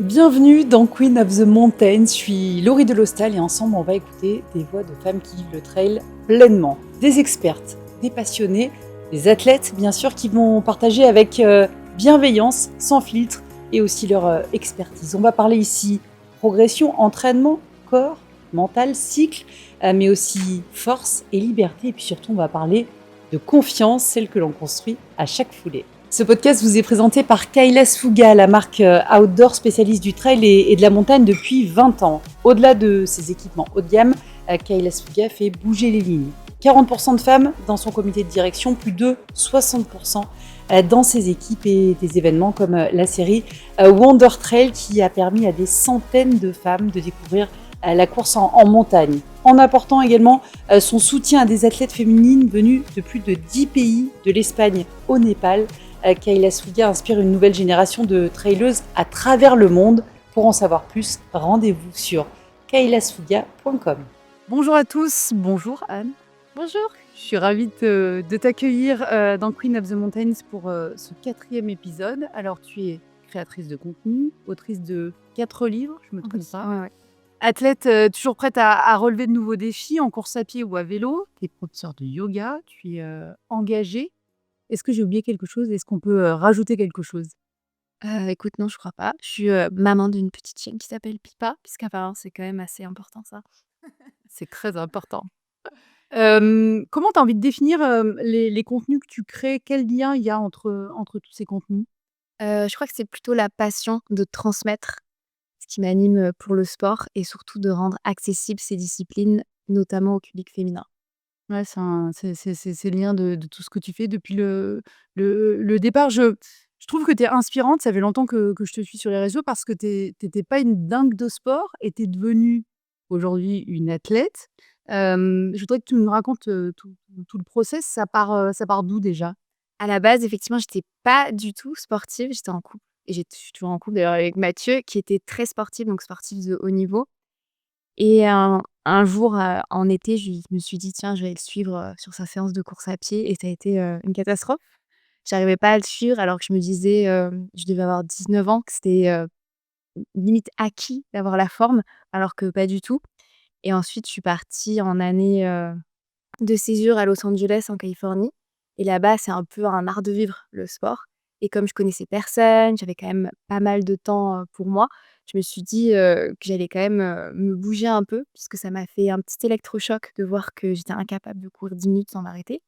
Bienvenue dans Queen of the Mountain, je suis Laurie Delostal et ensemble on va écouter des voix de femmes qui vivent le trail pleinement. Des expertes, des passionnées, des athlètes bien sûr qui vont partager avec bienveillance, sans filtre et aussi leur expertise. On va parler ici progression, entraînement, corps, mental, cycle, mais aussi force et liberté. Et puis surtout on va parler de confiance, celle que l'on construit à chaque foulée. Ce podcast vous est présenté par Kailas Fuga, la marque outdoor spécialiste du trail et de la montagne depuis 20 ans. Au-delà de ses équipements haut de gamme, Kailas Fuga fait bouger les lignes. 40% de femmes dans son comité de direction, plus de 60% dans ses équipes et des événements comme la série Wonder Trail qui a permis à des centaines de femmes de découvrir la course en montagne. En apportant également son soutien à des athlètes féminines venues de plus de 10 pays, de l'Espagne au Népal. Kailas Fuga inspire une nouvelle génération de traileuses à travers le monde. Pour en savoir plus, rendez-vous sur kailasfuga.com. Bonjour à tous, bonjour Anne. Bonjour. Je suis ravie de t'accueillir dans Queen of the Mountains pour ce 4e épisode. Alors tu es créatrice de contenu, autrice de 4 livres, je me trompe pas. Ouais. Athlète toujours prête à relever de nouveaux défis en course à pied ou à vélo. Tu es professeure de yoga, tu es engagée. Est-ce que j'ai oublié quelque chose? Est-ce qu'on peut rajouter quelque chose? Écoute, non, je crois pas. Je suis, maman d'une petite chienne qui s'appelle Pipa, puisqu'apparemment c'est quand même assez important ça. C'est très important. Comment tu as envie de définir les contenus que tu crées? Quel lien il y a entre tous ces contenus? Je crois que c'est plutôt la passion de transmettre ce qui m'anime, pour le sport et surtout de rendre accessibles ces disciplines, notamment au public féminin. Ouais, c'est le lien de tout ce que tu fais depuis le départ. Je trouve que tu es inspirante. Ça fait longtemps que je te suis sur les réseaux parce que tu étais pas une dingue de sport et tu es devenue aujourd'hui une athlète. Je voudrais que tu me racontes tout le process. Ça part d'où déjà? À la base, effectivement, j'étais pas du tout sportive, j'étais en couple et je suis toujours en couple d'ailleurs avec Mathieu qui était très sportif, donc sportif de haut niveau. Et un jour, en été, je me suis dit: «Tiens, je vais le suivre, sur sa séance de course à pied» et ça a été, une catastrophe. J'arrivais pas à le suivre alors que je me disais, je devais avoir 19 ans, que c'était, limite acquis d'avoir la forme, alors que pas du tout. Et ensuite, je suis partie en année, de césure à Los Angeles, en Californie. Et là-bas, c'est un peu un art de vivre, le sport. Et comme je connaissais personne, j'avais quand même pas mal de temps, pour moi, je me suis dit, que j'allais quand même, me bouger un peu puisque ça m'a fait un petit électrochoc de voir que j'étais incapable de courir 10 minutes sans m'arrêter.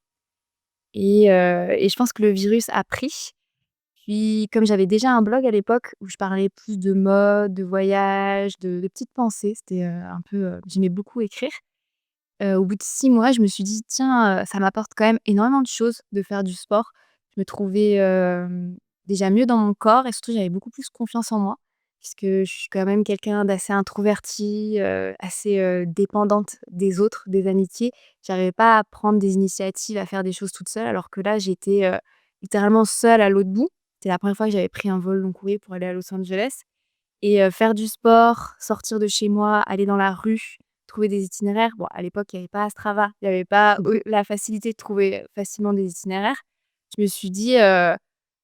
Et je pense que le virus a pris. Puis comme j'avais déjà un blog à l'époque où je parlais plus de mode, de voyage, de petites pensées, c'était, un peu, j'aimais beaucoup écrire. Au bout de 6 mois, je me suis dit: «Tiens, ça m'apporte quand même énormément de choses de faire du sport». Je me trouvais, déjà mieux dans mon corps et surtout j'avais beaucoup plus confiance en moi puisque je suis quand même quelqu'un d'assez introverti, assez, dépendante des autres, des amitiés. J'arrivais pas à prendre des initiatives, à faire des choses toute seule alors que là, j'étais, littéralement seule à l'autre bout. C'était la première fois que j'avais pris un vol long courrier pour aller à Los Angeles. Et faire du sport, sortir de chez moi, aller dans la rue, trouver des itinéraires. Bon, à l'époque, il y avait pas Strava, il y avait pas, la facilité de trouver facilement des itinéraires. Je me suis dit,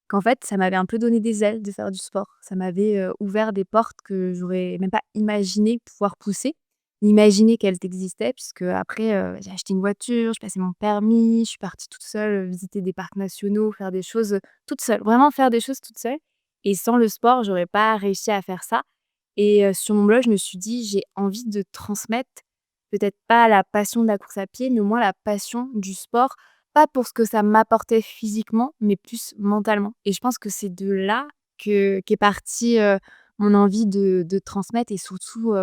qu'en fait, ça m'avait un peu donné des ailes de faire du sport. Ça m'avait, ouvert des portes que j'aurais même pas imaginé pouvoir pousser, ni imaginer qu'elles existaient puisque après, j'ai acheté une voiture, j'ai passé mon permis, je suis partie toute seule, visiter des parcs nationaux, faire des choses, toute seule. Vraiment faire des choses toute seule et sans le sport, j'aurais pas réussi à faire ça. Et sur mon blog, je me suis dit: «J'ai envie de transmettre, peut-être pas la passion de la course à pied, mais au moins la passion du sport». Pas pour ce que ça m'apportait physiquement, mais plus mentalement. Et je pense que c'est de là qu'est partie, mon envie de transmettre et surtout,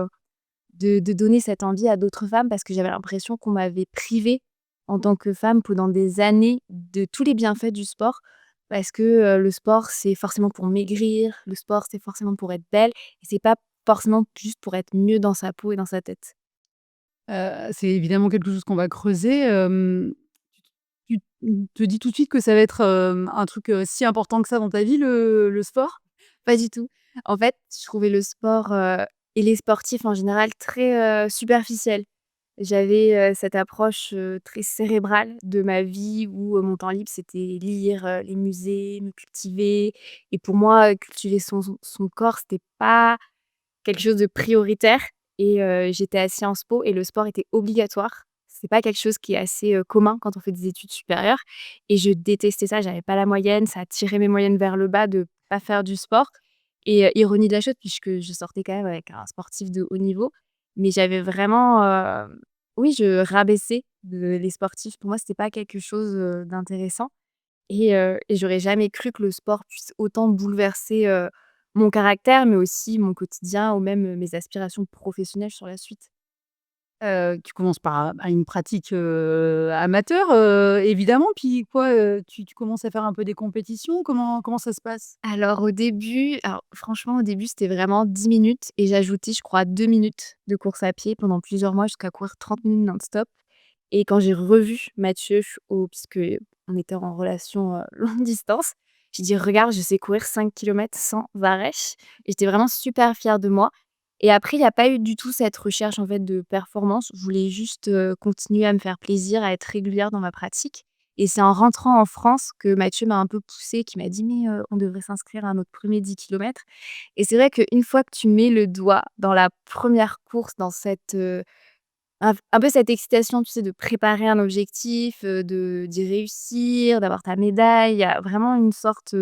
de donner cette envie à d'autres femmes parce que j'avais l'impression qu'on m'avait privée en tant que femme pendant des années de tous les bienfaits du sport. Parce que, le sport, c'est forcément pour maigrir, le sport, c'est forcément pour être belle et c'est pas forcément juste pour être mieux dans sa peau et dans sa tête. C'est évidemment quelque chose qu'on va creuser. Tu te dis tout de suite que ça va être un truc si important que ça dans ta vie, le sport? Pas du tout. En fait, je trouvais le sport, et les sportifs en général très, superficiels. J'avais, cette approche, très cérébrale de ma vie où, mon temps libre, c'était lire, les musées, me cultiver et pour moi, cultiver son corps, c'était pas quelque chose de prioritaire et j'étais à Sciences Po et le sport était obligatoire. C'est pas quelque chose qui est assez, commun quand on fait des études supérieures et je détestais ça, j'avais pas la moyenne, ça tirait mes moyennes vers le bas de pas faire du sport et ironie de la chose puisque je sortais quand même avec un sportif de haut niveau, mais j'avais vraiment, oui, je rabaissais les sportifs. Pour moi, c'était pas quelque chose, d'intéressant et j'aurais jamais cru que le sport puisse autant bouleverser, mon caractère, mais aussi mon quotidien ou même, mes aspirations professionnelles sur la suite. Tu commences par une pratique, amateur, évidemment, puis quoi, tu commences à faire un peu des compétitions? Comment ça se passe? Alors franchement, au début, c'était vraiment 10 minutes et j'ajoutais, je crois, 2 minutes de course à pied pendant plusieurs mois jusqu'à courir 30 minutes non-stop et quand j'ai revu Mathieu puisque on était en relation, longue distance, j'ai dit: «Regarde, je sais courir 5 kilomètres sans arrêt» et j'étais vraiment super fière de moi et après il y a pas eu du tout cette recherche, en fait, de performance. Je voulais juste, continuer à me faire plaisir, à être régulière dans ma pratique et c'est en rentrant en France que Mathieu m'a un peu poussée, qui m'a dit: «Mais, on devrait s'inscrire à notre premier 10 kilomètres» et c'est vrai qu'une fois que tu mets le doigt dans la première course, dans cette, un peu cette excitation, tu sais, de préparer un objectif, d'y réussir, d'avoir ta médaille, il y a vraiment une sorte,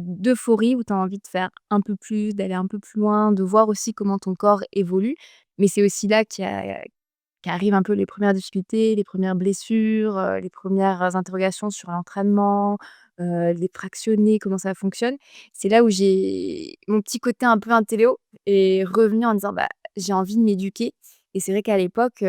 d'euphorie où tu as envie de faire un peu plus, d'aller un peu plus loin, de voir aussi comment ton corps évolue. Mais c'est aussi là qu'arrivent un peu les premières difficultés, les premières blessures, les premières interrogations sur l'entraînement, les fractionnés, comment ça fonctionne. C'est là où j'ai mon petit côté un peu intello est revenu en disant: «Bah, j'ai envie de m'éduquer» et c'est vrai qu'à l'époque,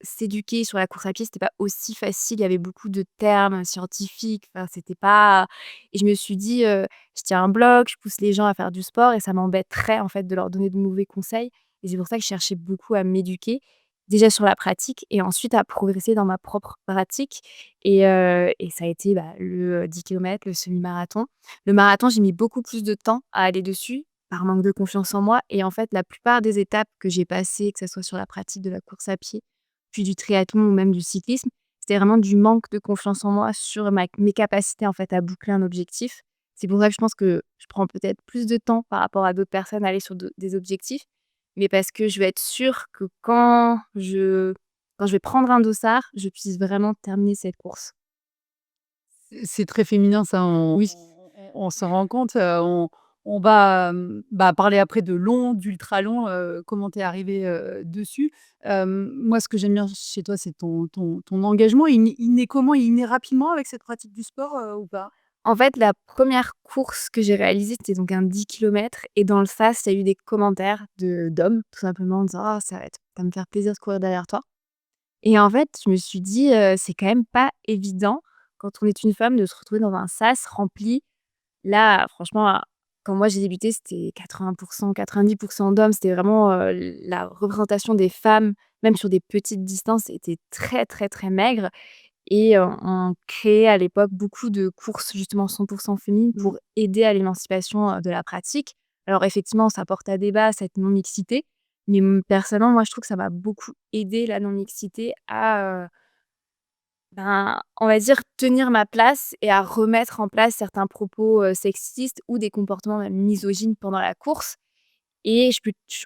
s'éduquer sur la course à pied, c'était pas aussi facile. Il y avait beaucoup de termes scientifiques, enfin, c'était pas et je me suis dit, «Je tiens un blog, je pousse les gens à faire du sport et ça m'embêterait, en fait, de leur donner de mauvais conseils» et c'est pour ça que je cherchais beaucoup à m'éduquer. Déjà sur la pratique et ensuite à progresser dans ma propre pratique et ça a été, bah, le, 10 kilomètres, le semi-marathon. Le marathon, j'ai mis beaucoup plus de temps à aller dessus, par manque de confiance en moi et en fait, la plupart des étapes que j'ai passées, que ça soit sur la pratique de la course à pied, puis du triathlon ou même du cyclisme, c'était vraiment du manque de confiance en moi sur ma mes capacités, en fait, à boucler un objectif. C'est pour ça que je pense que je prends peut-être plus de temps par rapport à d'autres personnes à aller sur des objectifs mais parce que je veux être sûre que quand je vais prendre un dossard, je puisse vraiment terminer cette course. C'est très féminin ça, Oui. on s'en rend compte, on va, parler après de long, d'ultra long, comment tu es arrivée, dessus. Moi, ce que j'aime bien chez toi, c'est ton engagement. Il naît comment? Il naît rapidement avec cette pratique du sport, ou pas? En fait, la première course que j'ai réalisée, c'était donc un 10 kilomètres et dans le sas, il y a eu des commentaires d'hommes, tout simplement en disant: «Ah ça va me faire plaisir de courir derrière toi» et en fait, je me suis dit, «C'est quand même pas évident quand on est une femme de se retrouver dans un sas rempli». Là, franchement, quand moi j'ai débuté, c'était 80 90 d'hommes. C'était vraiment, la représentation des femmes, même sur des petites distances, était très, très, très maigre et on créait à l'époque beaucoup de courses justement 100 féminines Mmh. pour aider à l'émancipation, de la pratique. Alors effectivement, ça porte à débat cette non-mixité, mais personnellement, moi je trouve que ça m'a beaucoup aidé la non-mixité à, ben, on va dire tenir ma place et à remettre en place certains propos, sexistes ou des comportements même misogynes pendant la course et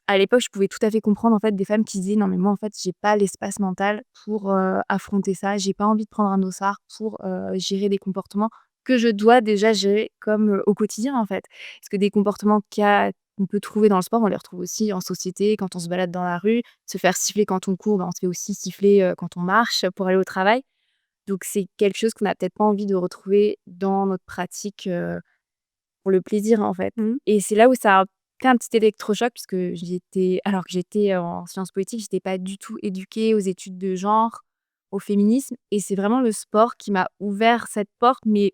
à l'époque, je pouvais tout à fait comprendre, en fait, des femmes qui disaient: «Non mais moi, en fait, j'ai pas l'espace mental pour, affronter ça. J'ai pas envie de prendre un dossard pour, gérer des comportements que je dois déjà gérer comme, au quotidien, en fait». Parce que des comportements qu'on peut trouver dans le sport, on les retrouve aussi en société, quand on se balade dans la rue. Se faire siffler quand on court, ben, on se fait aussi siffler, quand on marche pour aller au travail. Donc c'est quelque chose qu'on a peut-être pas envie de retrouver dans notre pratique, pour le plaisir, en fait Mmh. et c'est là où ça a fait un petit électrochoc puisque alors que j'étais en sciences politiques, j'étais pas du tout éduquée aux études de genre, au féminisme et c'est vraiment le sport qui m'a ouvert cette porte, mais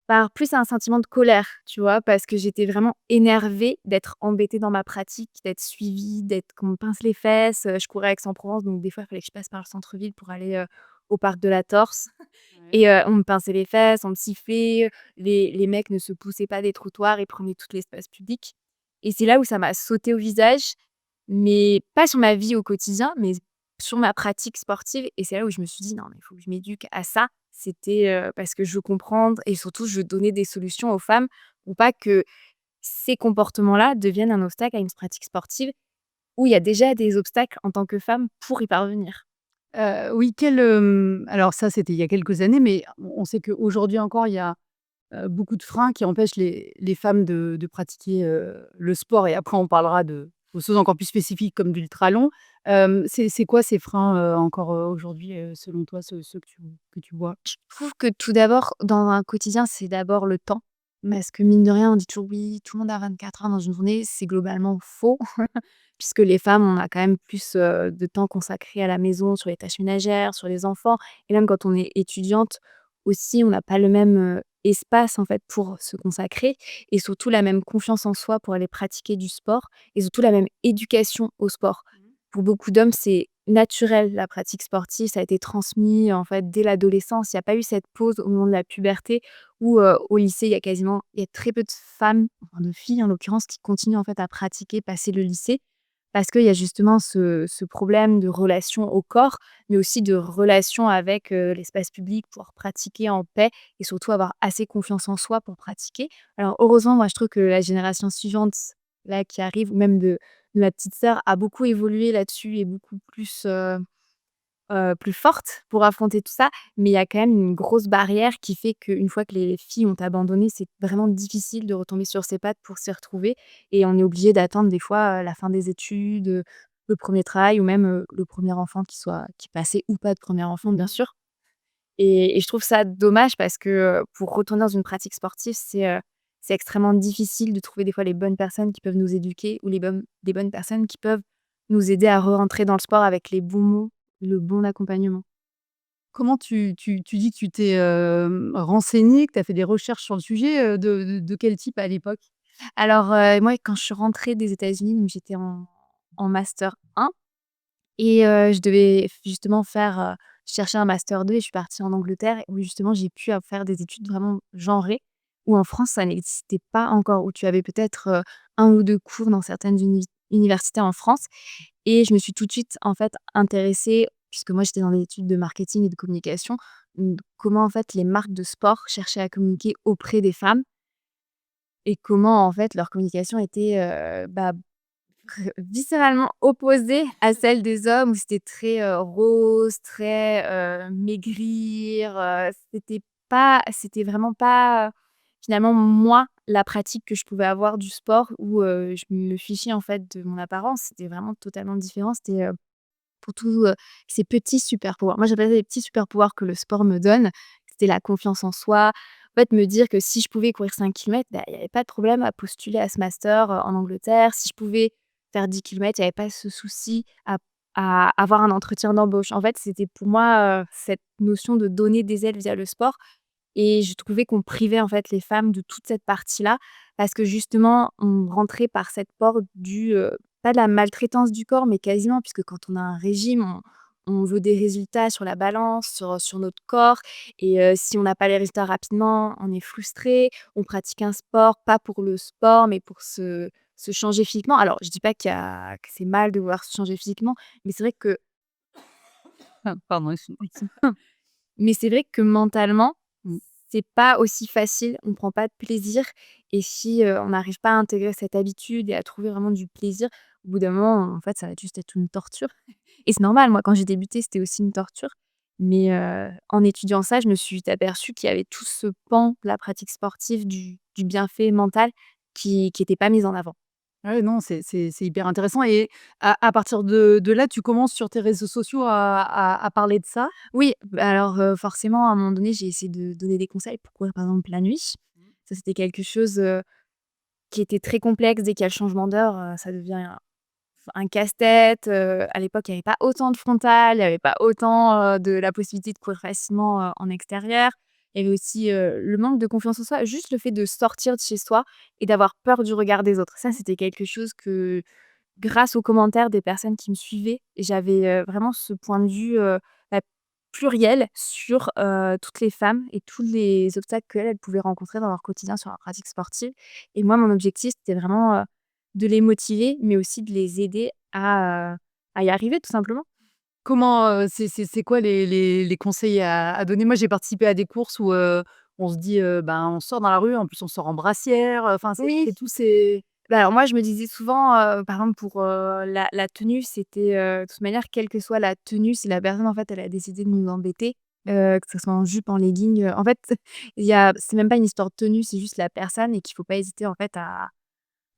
par plus un sentiment de colère, tu vois? Parce que j'étais vraiment énervée d'être embêtée dans ma pratique, d'être suivie, qu'on me pince les fesses, je courais à Aix-en-Provence, donc des fois, il fallait que je passe par le centre-ville pour aller, au parc de la Torse. Ouais. Et on me pinçait les fesses, on me sifflait, les mecs ne se poussaient pas des trottoirs, ils prenaient tout l'espace public et c'est là où ça m'a sauté au visage, mais pas sur ma vie au quotidien, mais sur ma pratique sportive et c'est là où je me suis dit: «Non, mais il faut que je m'éduque à ça». C'était, parce que je veux comprendre et surtout je veux donner des solutions aux femmes pour pas que ces comportements-là deviennent un obstacle à une pratique sportive où il y a déjà des obstacles en tant que femme pour y parvenir. Oui, alors ça, c'était il y a quelques années, mais on sait qu'aujourd'hui encore, il y a, beaucoup de freins qui empêchent les femmes de pratiquer, le sport et après on parlera de choses encore plus spécifiques comme d'ultralon. C'est quoi ces freins, encore, aujourd'hui, selon toi, ceux que tu vois? Je trouve que tout d'abord, dans un quotidien, c'est d'abord le temps. Parce que mine de rien, on dit toujours: «Oui, tout le monde a 24 heures dans une journée». C'est globalement faux, puisque les femmes, on a quand même plus, de temps consacré à la maison, sur les tâches ménagères, sur les enfants et même quand on est étudiante aussi, on n'a pas le même, espace en fait pour se consacrer et surtout la même confiance en soi pour aller pratiquer du sport et surtout la même éducation au sport. Pour beaucoup d'hommes, c'est naturel la pratique sportive, ça a été transmis en fait dès l'adolescence. Il y a pas eu cette pause au moment de la puberté où, au lycée, il y a très peu de femmes, enfin de filles en l'occurrence, qui continuent en fait à pratiquer passé le lycée. Parce qu'il y a justement ce problème de relation au corps, mais aussi de relation avec, l'espace public pour pratiquer en paix et surtout avoir assez confiance en soi pour pratiquer. Alors heureusement, moi je trouve que la génération suivante, là, qui arrive ou même de ma petite sœur a beaucoup évolué là-dessus et beaucoup plus forte pour affronter tout ça. Mais il y a quand même une grosse barrière qui fait qu'une fois que les filles ont abandonné, c'est vraiment difficile de retomber sur ses pattes pour s'y retrouver et on est obligé d'attendre des fois, la fin des études, le premier travail ou même, le premier enfant qui passait ou pas de premier enfant bien sûr et je trouve ça dommage parce que, pour retourner dans une pratique sportive, c'est extrêmement difficile de trouver des fois les bonnes personnes qui peuvent nous éduquer ou les bonnes personnes qui peuvent nous aider à re-rentrer dans le sport avec les bons mots, le bon accompagnement. Comment tu dis que tu t'es, renseignée, que tu as fait des recherches sur le sujet, de quel type à l'époque? Alors, moi quand je suis rentrée des États-Unis, donc j'étais en master 1 et je devais justement chercher un master 2 et je suis partie en Angleterre où justement j'ai pu faire des études vraiment genrées, où en France ça n'existait pas encore, où tu avais peut-être, 1 ou 2 cours dans certaines universités en France et je me suis tout de suite en fait intéressée, puisque moi j'étais dans des études de marketing et de communication, comment en fait les marques de sport cherchaient à communiquer auprès des femmes et comment en fait leur communication était, viscéralement opposée à celle des hommes où c'était très, rose, très, maigrir, c'était vraiment pas, finalement moi, la pratique que je pouvais avoir du sport où, je me fichais en fait de mon apparence. C'était vraiment totalement différent. C'était, pour tous, ces petits super pouvoirs. Moi, j'appelle ça les petits super pouvoirs que le sport me donne. C'était la confiance en soi. En fait, me dire que si je pouvais courir 5 kilomètres, bah, il y avait pas de problème à postuler à ce master, en Angleterre. Si je pouvais faire 10 kilomètres, il y avait pas ce souci à avoir un entretien d'embauche. En fait, c'était pour moi, cette notion de donner des ailes via le sport et je trouvais qu'on privait en fait les femmes de toute cette partie-là, parce que justement, on rentrait par cette porte pas de la maltraitance du corps, mais quasiment, puisque quand on a un régime, on veut des résultats sur la balance, sur notre corps et si on n'a pas les résultats rapidement, on est frustré. On pratique un sport, pas pour le sport, mais pour se changer physiquement. Alors je dis pas que c'est mal de vouloir se changer physiquement, mais c'est vrai que Ah pardon, excuse-moi. mais c'est vrai que mentalement, Mmh. c'est pas aussi facile, on prend pas de plaisir et si, on n'arrive pas à intégrer cette habitude et à trouver vraiment du plaisir, au bout d'un moment, en fait, ça va juste être une torture et c'est normal. Moi, quand j'ai débuté, c'était aussi une torture mais en étudiant ça, je me suis aperçue qu'il y avait tout ce pan de la pratique sportive, du bienfait mental qui était pas mis en avant. Ouais, non, c'est hyper intéressant et à partir de là, tu commences sur tes réseaux sociaux à parler de ça? Oui, bah, alors, forcément, à un moment donné, j'ai essayé de donner des conseils pour courir, par exemple, la nuit. Ça, c'était quelque chose, qui était très complexe. Dès qu'il y a le changement d'heure, ça devient un casse-tête. À l'époque, il y avait pas autant de frontal, il y avait pas autant, de la possibilité de courir facilement, en extérieur. Il y avait aussi, le manque de confiance en soi, juste le fait de sortir de chez soi et d'avoir peur du regard des autres. Ça, c'était quelque chose que, grâce aux commentaires des personnes qui me suivaient, j'avais, vraiment ce point de vue, bah, pluriel sur, toutes les femmes et tous les obstacles qu'elles pouvaient rencontrer dans leur quotidien sur leur pratique sportive et moi, mon objectif, c'était vraiment, de les motiver, mais aussi de les aider à y arriver tout simplement. Comment, c'est quoi les conseils à donner? Moi, j'ai participé à des courses où, on se dit, ben, on sort dans la rue, en plus on sort en brassière, enfin Oui. c'est tous ces Bah, alors moi, je me disais souvent, par exemple pour, la tenue, c'était, de toute manière, quelle que soit la tenue, si la personne, en fait, elle a décidé de nous embêter, que ce soit en jupe, en legging, en fait, c'est même pas une histoire de tenue, c'est juste la personne et qu'il faut pas hésiter, en fait,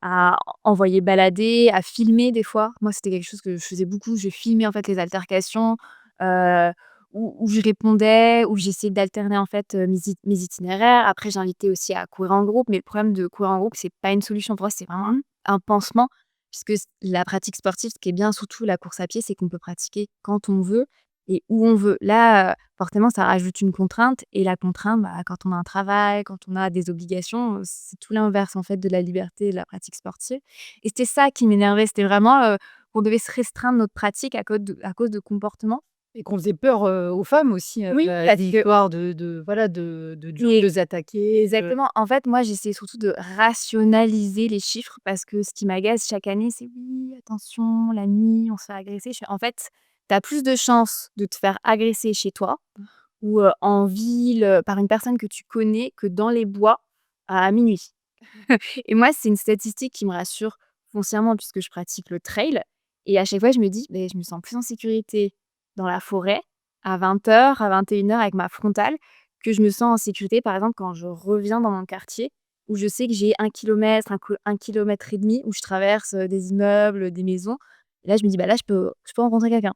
à envoyer balader, à filmer des fois. Moi, c'était quelque chose que je faisais beaucoup. Je filmais, en fait, les altercations, heu, où je répondais, où j'essayais d'alterner, en fait, mes itinéraires. Après, j'invitais aussi à courir en groupe, mais le problème de courir en groupe, c'est pas une solution pour moi, c'est vraiment mmh, un pansement puisque la pratique sportive, ce qui est bien, surtout la course à pied, c'est qu'on peut pratiquer quand on veut et où on veut. Là, forcément, ça rajoute une contrainte et la contrainte, bah, quand on a un travail, quand on a des obligations, c'est tout l'inverse, en fait, de la liberté et de la pratique sportive et c'était ça qui m'énervait. C'était vraiment, qu'on devait se restreindre notre pratique à cause de comportements. et qu'on faisait peur, aux femmes aussi, Oui, parce des que histoires de voilà, de jokes, et de s'attaquer, de exactement. En fait, moi, j'essayais surtout de rationaliser les chiffres parce que ce qui m'agace chaque année, c'est: «Oui, attention, la nuit, on se fait agresser». Je fais: «En fait, tu as plus de chances de te faire agresser chez toi ou, en ville, par une personne que tu connais que dans les bois à minuit. Et moi, c'est une statistique qui me rassure foncièrement puisque je pratique le trail et à chaque fois, je me dis: «Beh, je me sens plus en sécurité dans la forêt à 20h, à 21h avec ma frontale que je me sens en sécurité, par exemple, quand je reviens dans mon quartier où je sais que j'ai 1 kilomètre, 1 kilomètre et demi où je traverse, des immeubles, des maisons». Et là, je me dis: «Bah, là, je peux rencontrer quelqu'un».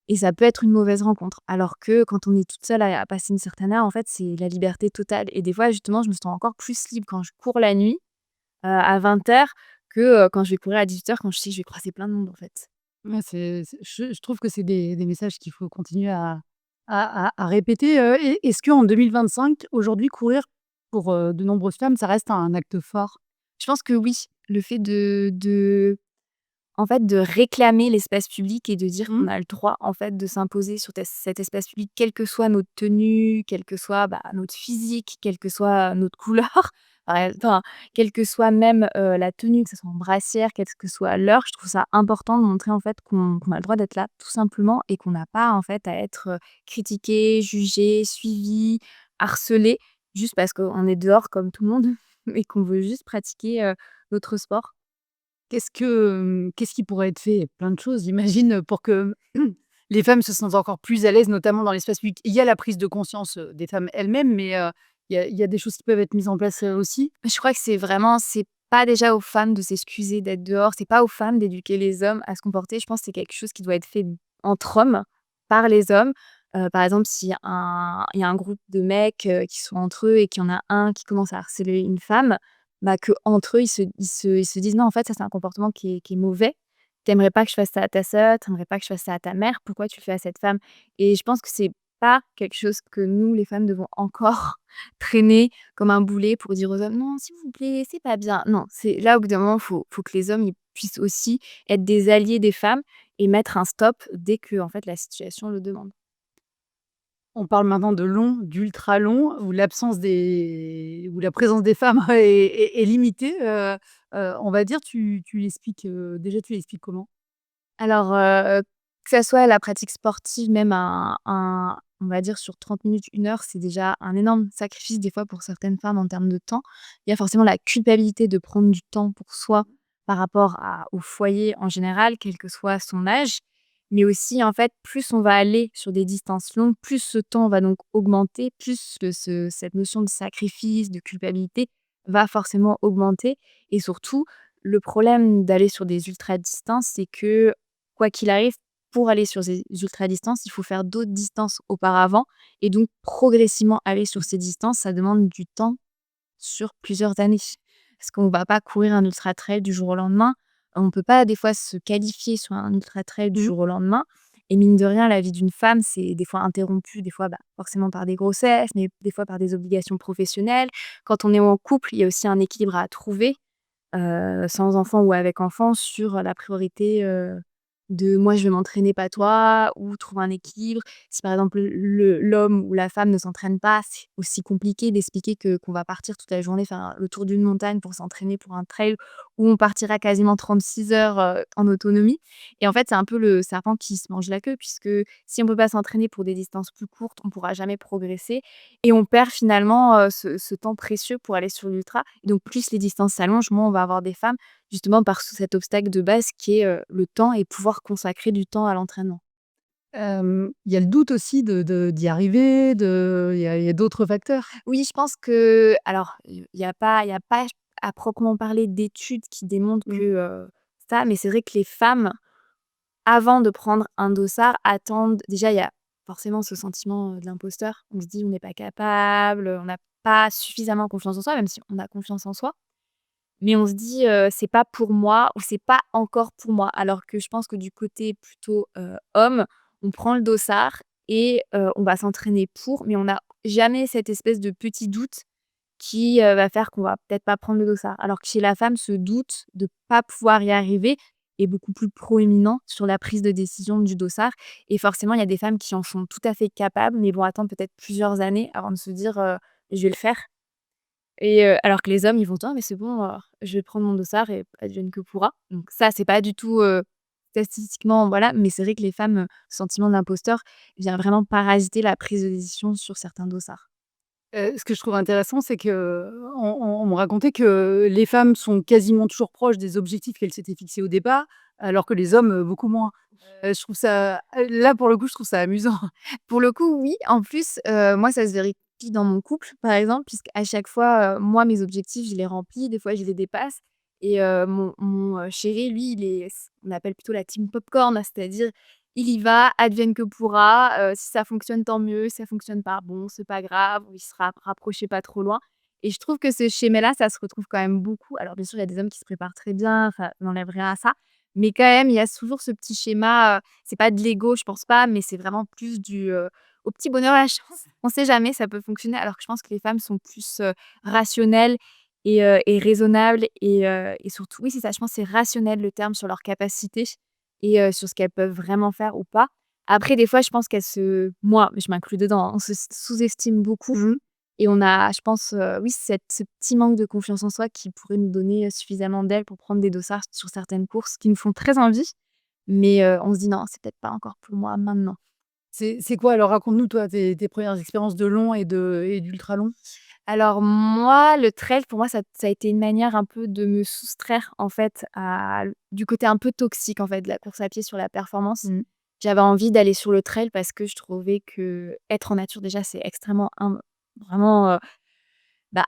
Et ça peut être une mauvaise rencontre. Alors que quand on est toute seule à passer une certaine heure, en fait, c'est la liberté totale. Et des fois, justement, je me sens encore plus libre quand je cours la nuit, à 20h que, quand je vais courir à 18h quand je sais que je vais croiser plein de monde, en fait. ouais, c'est je trouve que c'est des messages qu'il faut continuer à répéter, et est-ce qu'en 2025, aujourd'hui, courir pour, de nombreuses femmes, ça reste un acte fort? Je pense que oui, le fait de réclamer l'espace public et de dire Mmh. qu'on a le droit, en fait, de s'imposer sur cet espace public, quelle que soit notre tenue, quel que soit, bah, notre physique, quelle que soit notre couleur, enfin, quelle que soit même, la tenue, que ce soit en brassière, quelle que soit l'heure. Je trouve ça important de montrer, en fait, qu'on a le droit d'être là, tout simplement et qu'on n'a pas, en fait, à être, critiqué, jugé, suivi, harcelé, juste parce qu'on est dehors comme tout le monde et qu'on veut juste pratiquer, notre sport. Qu'est-ce qui pourrait être fait? Plein de choses, j'imagine, pour que les femmes se sentent encore plus à l'aise, notamment dans l'espace public. Il y a la prise de conscience, des femmes elles-mêmes, mais il y a des choses qui peuvent être mises en place, aussi? Je crois que c'est pas déjà aux femmes de s'excuser d'être dehors, c'est pas aux femmes d'éduquer les hommes à se comporter. Je pense que c'est quelque chose qui doit être fait entre hommes, par les hommes. Par exemple, s'il y a un groupe de mecs, qui sont entre eux et qu'il y en a un qui commence à harceler une femme, bah, qu'entre eux, ils se disent: «Non, en fait, ça, c'est un comportement qui est mauvais. T'aimerais pas que je fasse ça à ta sœur, t'aimerais pas que je fasse ça à ta mère, pourquoi tu le fais à cette femme?» Et je pense que c'est pas quelque chose que nous, les femmes, devons encore traîner comme un boulet pour dire aux hommes: «Non, s'il vous plaît, c'est pas bien». Non, c'est là, au bout d'un moment, faut que les hommes, ils puissent aussi être des alliés des femmes et mettre un stop dès que, en fait, la situation le demande. On parle maintenant de long, d'ultra long, où la présence des femmes est limitée, on va dire. Tu l'expliques, déjà tu l'expliques comment? Alors, que ça soit la pratique sportive, même un on va dire sur 30 minutes, 1 heure, c'est déjà un énorme sacrifice des fois pour certaines femmes en termes de temps. Il y a forcément la culpabilité de prendre du temps pour soi par rapport au foyer en général, quel que soit son âge. Mais aussi, en fait, plus on va aller sur des distances longues, plus ce temps va donc augmenter, plus cette notion de sacrifice, de culpabilité va forcément augmenter. Et surtout, le problème d'aller sur des ultra distances, c'est que quoi qu'il arrive, pour aller sur ces ultra-distances, il faut faire d'autres distances auparavant et donc progressivement aller sur ces distances, ça demande du temps sur plusieurs années. Parce qu'on ne va pas courir un ultra trail du jour au lendemain. On ne peut pas des fois se qualifier sur un ultra trail du Mmh. jour au lendemain et mine de rien, la vie d'une femme, c'est des fois interrompu, des fois, bah, forcément par des grossesses, mais des fois par des obligations professionnelles. Quand on est en couple, il y a aussi un équilibre à trouver, sans enfant ou avec enfant sur la priorité, de «moi je vais m'entraîner, pas toi» ou trouver un équilibre. Si par exemple l'homme ou la femme ne s'entraîne pas, c'est aussi compliqué d'expliquer qu'on va partir toute la journée faire le tour d'une montagne pour s'entraîner pour un trail où on partira quasiment 36 heures, en autonomie et en fait, c'est un peu le serpent qui se mange la queue puisque si on peut pas s'entraîner pour des distances plus courtes, on pourra jamais progresser et on perd finalement, ce temps précieux pour aller sur l'ultra. Donc plus les distances s'allongent, moins on va avoir des femmes, justement par cet obstacle de base qui est, le temps et pouvoir consacrer du temps à l'entraînement. Il y a le doute aussi d'y arriver, il y a d'autres facteurs? Oui, je pense que alors, il y a pas à proprement parler d'études qui démontrent que, Mmh. ça, mais c'est vrai que les femmes, avant de prendre un dossard, attendent déjà, il y a forcément ce sentiment, de l'imposteur. On se dit: «On n'est pas capable, on n'a pas suffisamment confiance en soi», même si on a confiance en soi. Mais on se dit, «C'est pas pour moi» ou «C'est pas encore pour moi». Alors que je pense que du côté plutôt, homme, on prend le dossard et on va s'entraîner pour, mais on n'a jamais cette espèce de petit doute qui, va faire qu'on va peut-être pas prendre le dossard. Alors que chez la femme, ce doute de pas pouvoir y arriver est beaucoup plus proéminent sur la prise de décision du dossard et forcément, il y a des femmes qui en sont tout à fait capables, mais vont attendre peut-être plusieurs années avant de se dire, «Je vais le faire». Et alors que les hommes, ils vont se dire: «Ah mais c'est bon, je vais prendre mon dossard et advienne que pourra». Donc ça, c'est pas du tout, statistiquement voilà, mais c'est vrai que les femmes, sentiment d'imposteur vient vraiment parasiter la prise de décision sur certains dossards. Ce que je trouve intéressant, c'est qu'on on me racontait que les femmes sont quasiment toujours proches des objectifs qu'elles s'étaient fixés au départ, alors que les hommes, beaucoup moins. Je trouve ça là, pour le coup, je trouve ça amusant. Pour le coup, oui, en plus, moi, ça se vérifie dans mon couple, par exemple, puisqu'à chaque fois, moi, mes objectifs, je les remplis, des fois, je les dépasse et mon chéri, lui, il est on appelle plutôt la team popcorn, c'est-à-dire, il y va, advienne que pourra, si ça fonctionne, tant mieux, si ça fonctionne pas, bon, c'est pas grave, il se rapprochait pas trop loin et je trouve que ce schéma-là, ça se retrouve quand même beaucoup. Alors bien sûr, il y a des hommes qui se préparent très bien, enfin, on n'enlève rien à ça, mais quand même, il y a toujours ce petit schéma, c'est pas de l'ego, je pense pas, mais c'est vraiment plus du, au petit bonheur la chance. On sait jamais, ça peut fonctionner. Alors que je pense que les femmes sont plus, rationnelles et raisonnables et surtout oui, c'est ça, je pense que c'est rationnel le terme sur leurs capacités et sur ce qu'elles peuvent vraiment faire ou pas. Après des fois, je pense moi, je m'inclus dedans, hein, on se sous-estime beaucoup Mmh. et on a, je pense, oui, ce petit manque de confiance en soi qui pourrait nous donner, suffisamment d'ailes pour prendre des dossards sur certaines courses qui nous font très envie. Mais, on se dit: «Non, c'est peut-être pas encore pour moi maintenant». C'est quoi alors? Raconte-nous, toi, tes 1res expériences de long et d'ultra long? Alors moi, le trail, pour moi, ça a été une manière un peu de me soustraire, en fait, du côté un peu toxique, en fait, de la course à pied sur la performance. Mmh. J'avais envie d'aller sur le trail parce que je trouvais que être en nature, déjà, c'est extrêmement vraiment,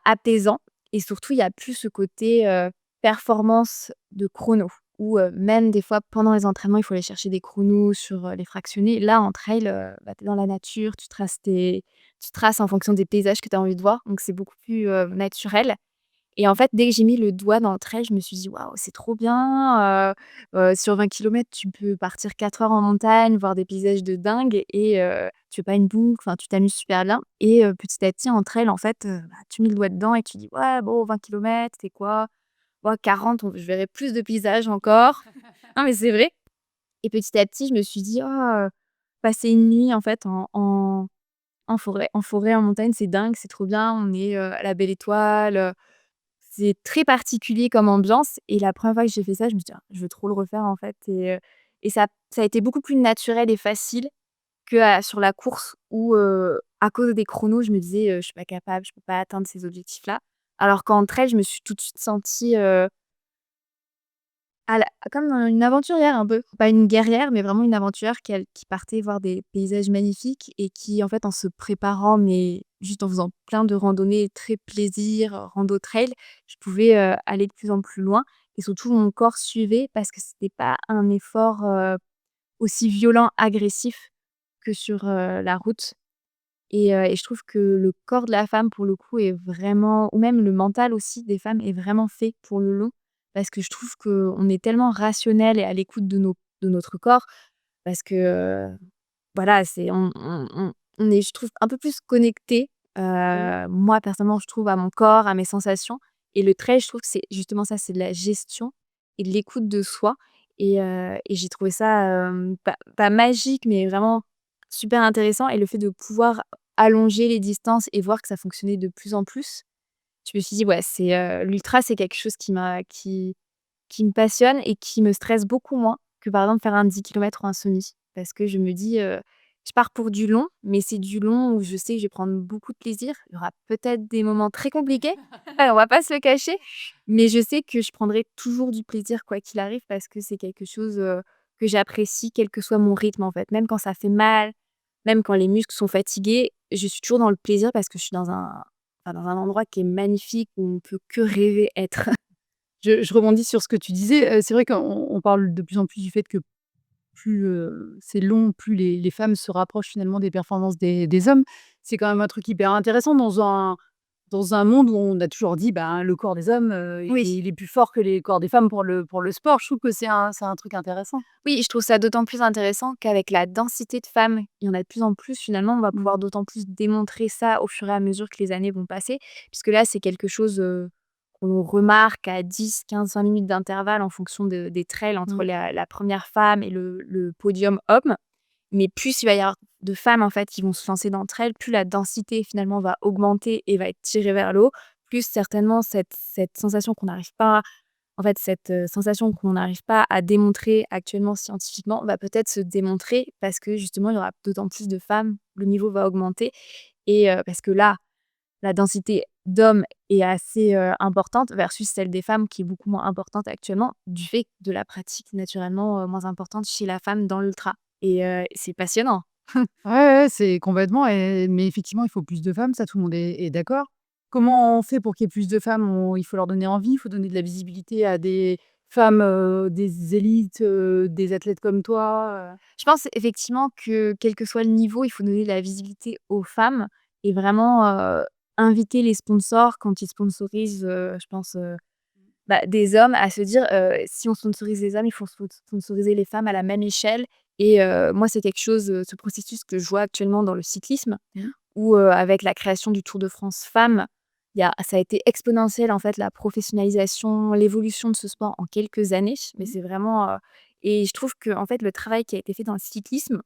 apaisant et surtout, il y a plus ce côté, performance de chrono où, même des fois pendant les entraînements, il faut aller chercher des chronos sur, les fractionnés. Là, en trail, tu es dans la nature, tu traces en fonction des paysages que tu as envie de voir, donc c'est beaucoup plus, naturel et en fait, dès que j'ai mis le doigt dans le trail, je me suis dit: «Waouh, c'est trop bien, sur 20 kilomètres, tu peux partir 4 heures en montagne, voir des paysages de dingue et tu fais pas une boucle, enfin, tu t'amuses super bien» et petit à petit, en trail, en fait, tu mets le doigt dedans et tu dis: «Ouais, bon, 20 kilomètres, c'est quoi? Ouais, 40, je verrai plus de paysages encore». Non, mais c'est vrai et petit à petit, je me suis dit: «Oh, passer une nuit, en fait, en forêt, en montagne, c'est dingue, c'est trop bien, on est, à la belle étoile». C'est très particulier comme ambiance et la première fois que j'ai fait ça, je me suis dit: «Ah, je veux trop le refaire en fait» et ça a été beaucoup plus naturel et facile que, sur la course où, à cause des chronos, je me disais: «Je suis pas capable, je peux pas atteindre ces objectifs-là». Alors qu'en trail, je me suis tout de suite sentie, comme, une aventurière un peu. Pas une guerrière, mais vraiment une aventurière qui partait voir des paysages magnifiques et qui, en fait, en se préparant, mais juste en faisant plein de randonnées très plaisir, rando trail, je pouvais, aller de plus en plus loin et surtout mon corps suivait parce que c'était pas un effort, aussi violent, agressif que sur, la route et je trouve que le corps de la femme, pour le coup, est vraiment ou même le mental aussi des femmes est vraiment fait pour le long. Parce que je trouve qu'on est tellement rationnel et à l'écoute de notre corps parce que, voilà, c'est on est, je trouve, un peu plus connecté. Mmh. Moi, personnellement, je trouve à mon corps, à mes sensations et le trail, je trouve que c'est justement ça, c'est de la gestion et de l'écoute de soi et j'ai trouvé ça, pas magique, mais vraiment super intéressant et le fait de pouvoir allonger les distances et voir que ça fonctionnait de plus en plus, je me suis dit: «Ouais, l'ultra, c'est quelque chose qui qui me passionnent et qui me stressent beaucoup moins que, par exemple, faire un 10 kilomètres ou un semi. Parce que je me dis, je pars pour du long, mais c'est du long où je sais que je vais prendre beaucoup de plaisir. Il y aura peut-être des moments très compliqués, on va pas se le cacher, mais je sais que je prendrai toujours du plaisir quoi qu'il arrive parce que c'est quelque chose, que j'apprécie quel que soit mon rythme, en fait. Même quand ça fait mal, même quand les muscles sont fatigués, je suis toujours dans le plaisir parce que je suis dans un endroit qui est magnifique où on peut que rêver être. Je rebondis sur ce que tu disais, c'est vrai qu'on parle de plus en plus du fait que plus, c'est long, plus les femmes se rapprochent finalement des performances des hommes. C'est quand même un truc hyper intéressant dans un monde où on a toujours dit, ben, le corps des hommes, Oui. il est plus fort que les corps des femmes pour le sport. Je trouve que c'est un truc intéressant. Oui, je trouve ça d'autant plus intéressant qu'avec la densité de femmes, il y en a de plus en plus finalement, on va Mmh. pouvoir d'autant plus démontrer ça au fur et à mesure que les années vont passer. Puisque là, c'est quelque chose, qu'on remarque à 10, 15, 20 minutes d'intervalle en fonction des trails entre Mmh. la 1re femme et le podium homme. Mais plus il va y avoir de femmes en fait qui vont se lancer d'entre elles, plus la densité finalement va augmenter et va être tirée vers le haut, plus certainement cette sensation qu'on n'arrive pas en fait, cette, sensation qu'on n'arrive pas à démontrer actuellement scientifiquement va peut-être se démontrer parce que justement, il y aura d'autant plus de femmes, le niveau va augmenter et parce que là, la densité d'hommes est assez, importante versus celle des femmes qui est beaucoup moins importante actuellement du fait de la pratique naturellement, moins importante chez la femme dans l'ultra et c'est passionnant. Ouais, ouais, c'est complètement mais effectivement, il faut plus de femmes, ça tout le monde est d'accord. Comment on fait pour qu'il y ait plus de femmes? Il faut leur donner envie, il faut donner de la visibilité à des femmes, des élites, des athlètes comme toi, Je pense effectivement que quel que soit le niveau, il faut donner de la visibilité aux femmes et vraiment, inviter les sponsors quand ils sponsorisent, je pense, bah, des hommes à se dire, si on sponsorise les hommes, il faut sponsoriser les femmes à la même échelle et moi, c'est quelque chose, ce processus que je vois actuellement dans le cyclisme Mmh. où, avec la création du Tour de France femmes, ça a été exponentiel, en fait, la professionnalisation, l'évolution de ce sport en quelques années. Mais Mmh. c'est vraiment, et je trouve que en fait, le travail qui a été fait dans le cyclisme,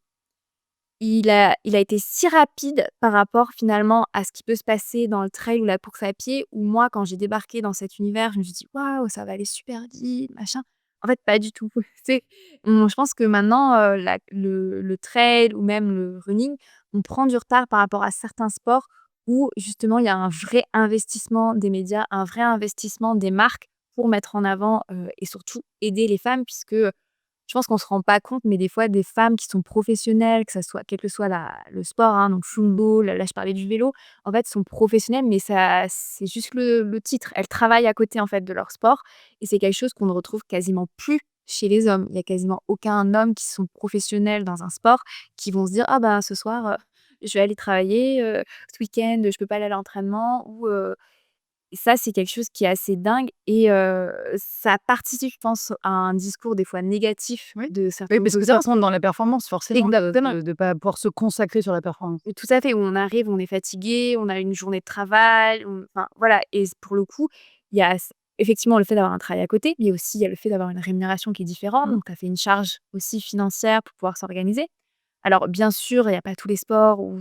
il a été si rapide par rapport finalement à ce qui peut se passer dans le trail ou la course à pied, où moi, quand j'ai débarqué dans cet univers, je me suis dit: «Waouh, ça va aller super vite, machin». En fait, pas du tout. C'est je pense que maintenant, le trail ou même le running, on prend du retard par rapport à certains sports où justement il y a un vrai investissement des médias, un vrai investissement des marques pour mettre en avant, et surtout aider les femmes puisque, je pense qu'on se rend pas compte, mais des fois, des femmes qui sont professionnelles, que ça soit quel que soit le sport, hein, donc football, là, je parlais du vélo, en fait, sont professionnelles, mais ça c'est juste le titre. Elles travaillent à côté, en fait, de leur sport et c'est quelque chose qu'on ne retrouve quasiment plus chez les hommes. Il y a quasiment aucun homme qui sont professionnels dans un sport qui vont se dire: «Ah ben, ce soir, je vais aller travailler, ce week-end, je peux pas aller à l'entraînement» ou et ça, c'est quelque chose qui est assez dingue et ça participe, je pense, à un discours des fois négatif Oui. de Oui, certaines parce que ça audiences. rentre dans la performance forcément Exactement. de pas pouvoir se consacrer sur la performance. Tout à fait, où on arrive, on est fatigué, on a une journée de travail, enfin voilà et pour le coup, il y a effectivement le fait d'avoir un travail à côté, mais aussi il y a le fait d'avoir une rémunération qui est différente, Mmh. donc tu as fait une charge aussi financière pour pouvoir s'organiser. Alors bien sûr, il y a pas tous les sports où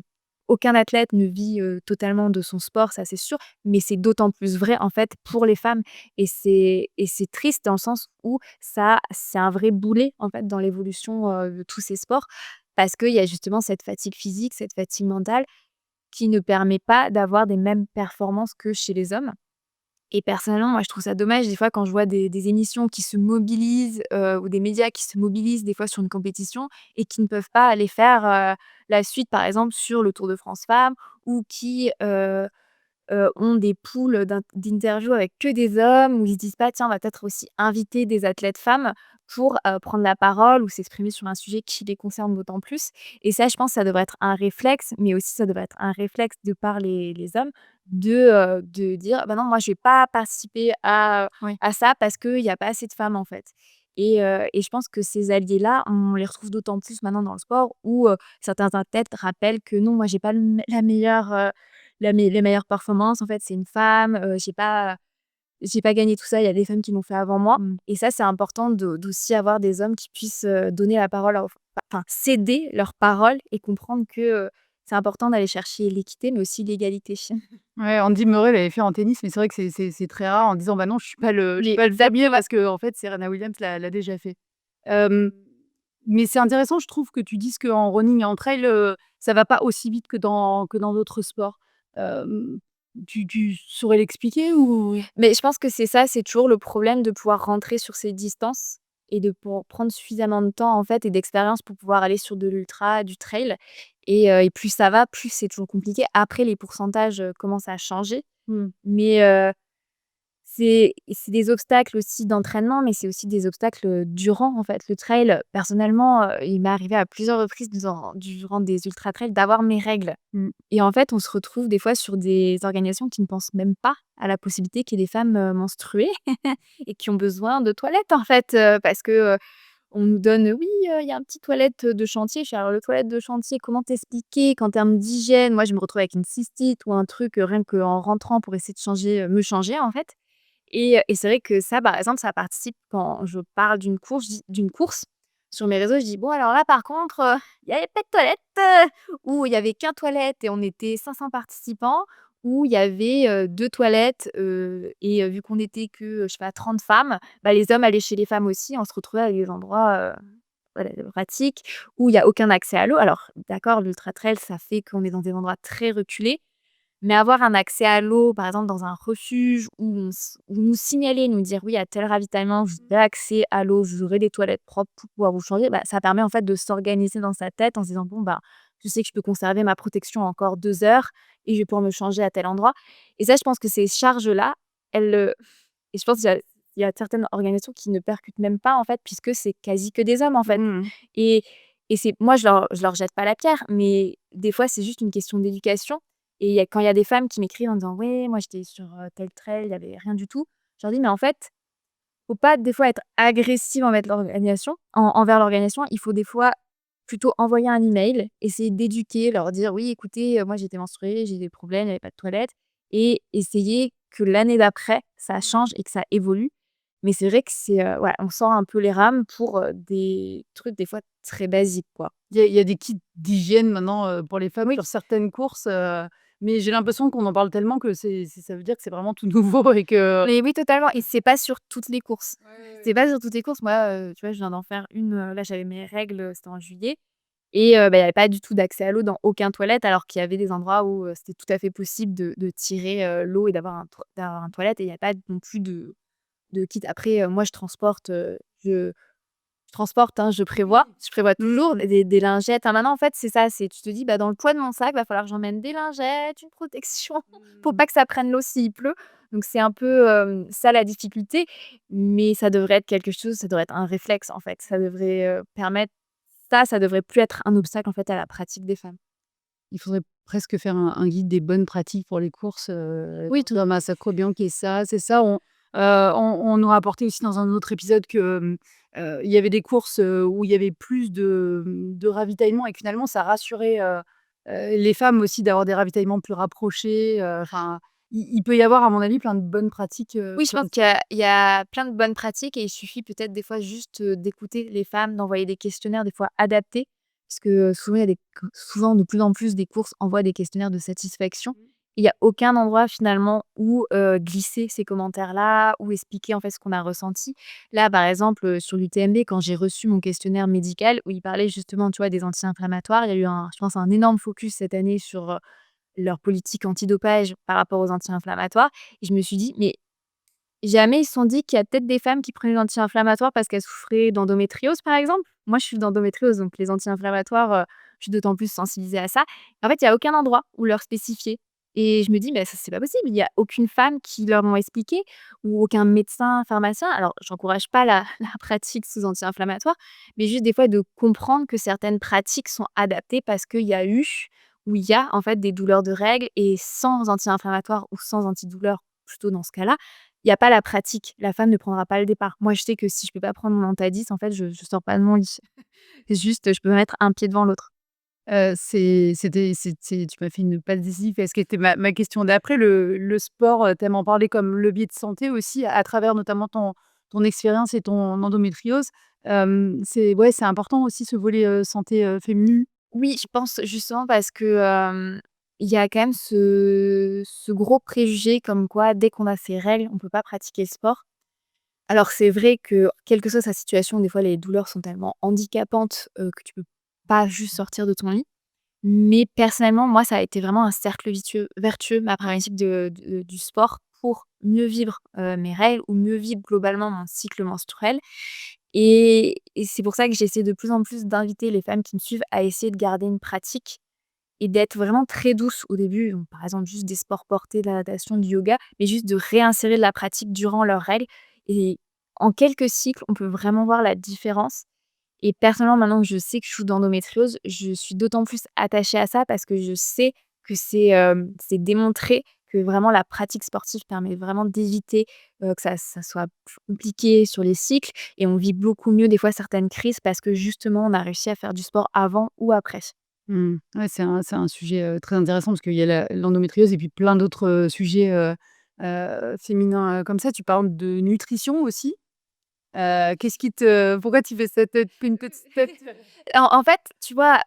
aucun athlète ne vit, totalement de son sport, ça c'est sûr, mais c'est d'autant plus vrai en fait pour les femmes et c'est triste dans le sens où ça c'est un vrai boulet en fait dans l'évolution, de tous ces sports parce qu'il y a justement cette fatigue physique, cette fatigue mentale qui ne permet pas d'avoir des mêmes performances que chez les hommes. Et personnellement, moi, je trouve ça dommage des fois quand je vois des émissions qui se mobilisent, ou des médias qui se mobilisent des fois sur une compétition et qui ne peuvent pas aller faire, la suite, par exemple, sur le Tour de France femmes ou qui, ont des poules d'interviews avec que des hommes, où ils se disent pas: «Tiens, on va peut-être aussi inviter des athlètes femmes pour, prendre la parole ou s'exprimer sur un sujet qui les concerne d'autant plus» et ça, je pense, ça devrait être un réflexe, mais aussi ça devrait être un réflexe de par les hommes de dire: «Bah, non, moi, je vais pas participer Oui. à ça parce qu'il y a pas assez de femmes, en fait» et je pense que ces alliés-là, on les retrouve d'autant plus maintenant dans le sport où, certains athlètes rappellent que: «Non, moi, j'ai pas la meilleure, les meilleures performances, en fait, c'est une femme, j'ai pas gagné tout ça, il y a des femmes qui l'ont fait avant moi Mmh. et ça, c'est important d'aussi avoir des hommes qui puissent, donner la parole enfin, céder leur parole et comprendre que, c'est important d'aller chercher l'équité, mais aussi l'égalité. Ouais, Andy Murray l'avait fait en tennis, mais c'est vrai que c'est très rare en disant: «Bah non, je suis Mais pas le premier» exactement. parce qu'en fait, Serena Williams l'a déjà fait. Hem, mais c'est intéressant, je trouve, que tu dises qu'en running et en trail, ça va pas aussi vite que dans d'autres sports. Hem, tu saurais l'expliquer ou? Mais je pense que c'est ça, c'est toujours le problème de pouvoir rentrer sur ces distances et de pour prendre suffisamment de temps, en fait, et d'expérience pour pouvoir aller sur de l'ultra, du trail et plus ça va, plus c'est toujours compliqué. Après les pourcentages, commencent à changer, Mmh. mais c'est des obstacles aussi d'entraînement, mais c'est aussi des obstacles, durant, en fait. Le trail, personnellement, il m'est arrivé à plusieurs reprises durant des ultra trails d'avoir mes règles Mmh. et en fait, on se retrouve des fois sur des organisations qui ne pensent même pas à la possibilité qu'il y ait des femmes, menstruées et qui ont besoin de toilettes, en fait, parce que, on nous donne: «Oui, il y a un petit toilette, de chantier». Je fais: «Alors le toilette de chantier, comment t'expliquer qu'en termes d'hygiène, moi je me retrouve avec une cystite ou un truc, rien qu'en rentrant pour essayer de changer, me changer, en fait». Et c'est vrai que ça, par exemple, ça participe quand je parle d'une course sur mes réseaux, je dis: «Bon alors là par contre, il y avait pas de toilette, ou il y avait qu'un toilette et on était 500 participants, ou il y avait, 2 toilettes, vu qu'on était que, je sais pas 30 femmes, bah, les hommes allaient chez les femmes aussi, on se retrouvait à des endroits, voilà, pratiques où il y a aucun accès à l'eau». Alors d'accord, l'ultra trail, ça fait qu'on est dans des endroits très reculés, mais avoir un accès à l'eau, par exemple dans un refuge où nous signaler, nous dire: «Oui, à tel ravitaillement, vous avez accès à l'eau, vous aurez des toilettes propres pour pouvoir vous changer», bah, ça permet en fait de s'organiser dans sa tête en se disant: «Bon, bah, je sais que je peux conserver ma protection encore 2 heures et je vais pouvoir me changer à tel endroit», et ça, je pense que ces charges-là, elles, et je pense qu'il y a certaines organisations qui ne percutent même pas en fait, puisque c'est quasi que des hommes en fait, Mmh. et c'est moi je leur jette pas la pierre, mais des fois c'est juste une question d'éducation, et quand il y a des femmes qui m'écrivent en disant: «Ouais, moi j'étais sur, tel trail, il y avait rien du tout». Je leur dis: «Mais en fait, faut pas des fois être agressive envers l'organisation. Il faut des fois plutôt envoyer un email, essayer d'éduquer, leur dire: "Oui, écoutez, moi j'ai été menstruée, j'ai des problèmes, il y avait pas de toilettes", et essayer que l'année d'après, ça change et que ça évolue. Mais c'est vrai que ouais, on sort un peu les rames pour, des trucs des fois très basiques, quoi. Il y a des kits d'hygiène maintenant, pour les femmes Oui. sur certaines courses, mais j'ai l'impression qu'on en parle tellement que ça veut dire que c'est vraiment tout nouveau et que Mais oui, totalement, et c'est pas sur toutes les courses. ouais, ouais, C'est ouais. pas sur toutes les courses. Moi, tu vois, je viens d'en faire une, là, j'avais mes règles, c'était en juillet, et bah, il y avait pas du tout d'accès à l'eau dans aucun toilette, alors qu'il y avait des endroits où, c'était tout à fait possible de tirer, l'eau et d'avoir un toilette, et il y a pas non plus de kit. Après, moi, je transporte, hein, je prévois toujours des lingettes. Hein, maintenant, en fait, c'est ça, c'est tu te dis: «Bah, dans le poids de mon sac, va falloir que j'emmène des lingettes, une protection pour Mmh. pas que ça prenne l'eau s'il pleut». Donc c'est un peu, ça la difficulté, mais ça devrait être quelque chose, ça devrait être un réflexe, en fait. Ça devrait, permettre ça devrait plus être un obstacle, en fait, à la pratique des femmes. Il faudrait presque faire un guide des bonnes pratiques pour les courses, Oui, tout. comme à Sacrobian qui est ça, c'est ça. On nous a apporté aussi dans un autre épisode que, il y avait des courses, où il y avait plus de ravitaillement et que finalement ça rassurait, les femmes aussi d'avoir des ravitaillements plus rapprochés, enfin, il peut y avoir à mon avis plein de bonnes pratiques, Oui, je comme pense qu'il y a plein de bonnes pratiques, et il suffit peut-être des fois juste, d'écouter les femmes, d'envoyer des questionnaires des fois adaptés. Parce que, souvent de plus en plus des courses envoient des questionnaires de satisfaction. Il y a aucun endroit finalement où, glisser ces commentaires-là, ou expliquer en fait ce qu'on a ressenti. Là, par exemple, sur l'UTMB, quand j'ai reçu mon questionnaire médical où il parlait justement, tu vois, des anti-inflammatoires, il y a eu je pense un énorme focus cette année sur, leur politique antidopage par rapport aux anti-inflammatoires, et je me suis dit: «Mais jamais ils se sont dit qu'il y a peut-être des femmes qui prenaient des anti-inflammatoires parce qu'elles souffraient d'endométriose, par exemple». Moi, je suis d'endométriose, donc les anti-inflammatoires, je suis d'autant plus sensibilisée à ça. En fait, il y a aucun endroit où leur spécifier, et je me dis: «Mais ça, c'est pas possible». Il y a aucune femme qui leur ont expliqué, ou aucun médecin, pharmacien. Alors, j'encourage pas la la pratique sous anti-inflammatoire, mais juste des fois de comprendre que certaines pratiques sont adaptées parce qu'il y a eu ou il y a, en fait, des douleurs de règles, et sans anti-inflammatoire ou sans antidouleur, plutôt dans ce cas-là, il y a pas la pratique. La femme ne prendra pas le départ. Moi, je sais que si je peux pas prendre mon Antalis, en fait, je sors pas de mon lit. C'est juste, je peux mettre un pied devant l'autre. c'est tu m'as fait une passe décisive parce que c'était ma question d'après. Le sport, tu en parler comme levier de santé aussi à travers notamment ton expérience et ton endométriose. C'est ouais, c'est important aussi ce volet, santé, féminine. Oui, je pense justement parce que, il y a quand même ce gros préjugé comme quoi dès qu'on a ses règles, on peut pas pratiquer le sport. Alors c'est vrai que, quelle que soit sa situation, des fois les douleurs sont tellement handicapantes, que tu peux pas juste sortir de ton lit. Mais personnellement, moi, ça a été vraiment un cercle vertueux, ma pratique du sport pour mieux vivre, mes règles ou mieux vivre globalement mon cycle menstruel et c'est pour ça que j'essaie de plus en plus d'inviter les femmes qui me suivent à essayer de garder une pratique et d'être vraiment très douce au début, donc par exemple juste des sports portés, de la natation, du yoga, mais juste de réinsérer de la pratique durant leurs règles et en quelques cycles, on peut vraiment voir la différence et personnellement, maintenant que je sais que je souffre d'endométriose, je suis d'autant plus attachée à ça parce que je sais que c'est démontré que vraiment la pratique sportive permet vraiment d'éviter, que ça soit plus compliqué sur les cycles et on vit beaucoup mieux des fois certaines crises parce que justement on a réussi à faire du sport avant ou après. Mmh. Ouais, c'est un sujet, très intéressant parce qu'il y a l'endométriose et puis plein d'autres, sujets, féminins, comme ça. Tu parles de nutrition aussi. Qu'est-ce qui te pourquoi tu fais cette tête une petite tête? En fait, tu vois,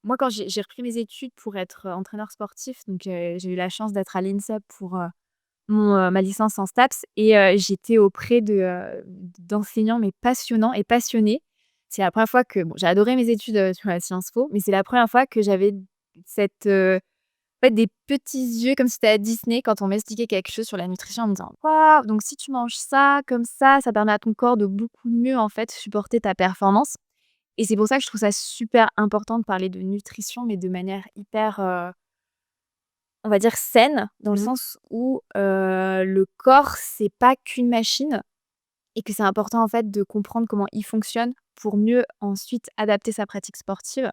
moi quand j'ai repris mes études pour être, entraîneur sportif, donc j'ai eu la chance d'être à l'INSEP pour, ma licence en STAPS et j'étais auprès d'enseignants mais passionnants et passionnés. C'est la première fois que bon, j'ai adoré mes études, sur la Sciences Po, mais c'est la première fois que j'avais cette, en fait, des petits yeux comme si c'était à Disney quand on m'expliquait quelque chose sur la nutrition en me disant: «Waouh, donc si tu manges ça, comme ça permet à ton corps de beaucoup mieux, en fait, supporter ta performance» et c'est pour ça que je trouve ça super important de parler de nutrition, mais de manière hyper, on va dire saine, dans le Mmh. sens où, le corps, c'est pas qu'une machine et que c'est important, en fait, de comprendre comment il fonctionne pour mieux ensuite adapter sa pratique sportive.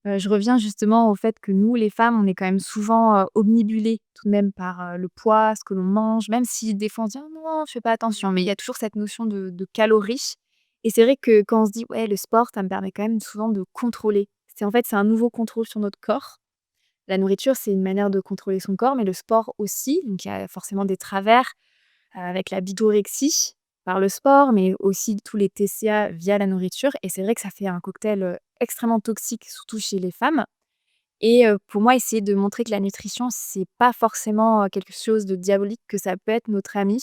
Je reviens justement au fait que nous, les femmes, on est quand même souvent, obnubilées tout de même par, le poids, ce que l'on mange, même si des fois on se dit: «Ah non, je fais pas attention», mais il y a toujours cette notion de calories et c'est vrai que quand on se dit: «Ouais, le sport, ça me permet quand même souvent de contrôler». C'est un nouveau contrôle sur notre corps. La nourriture, c'est une manière de contrôler son corps, mais le sport aussi, donc il y a forcément des travers, avec la bigorexie par le sport, mais aussi tous les TCA via la nourriture et c'est vrai que ça fait un cocktail, extrêmement toxique, surtout chez les femmes et pour moi, essayer de montrer que la nutrition, c'est pas forcément, quelque chose de diabolique, que ça peut être notre ami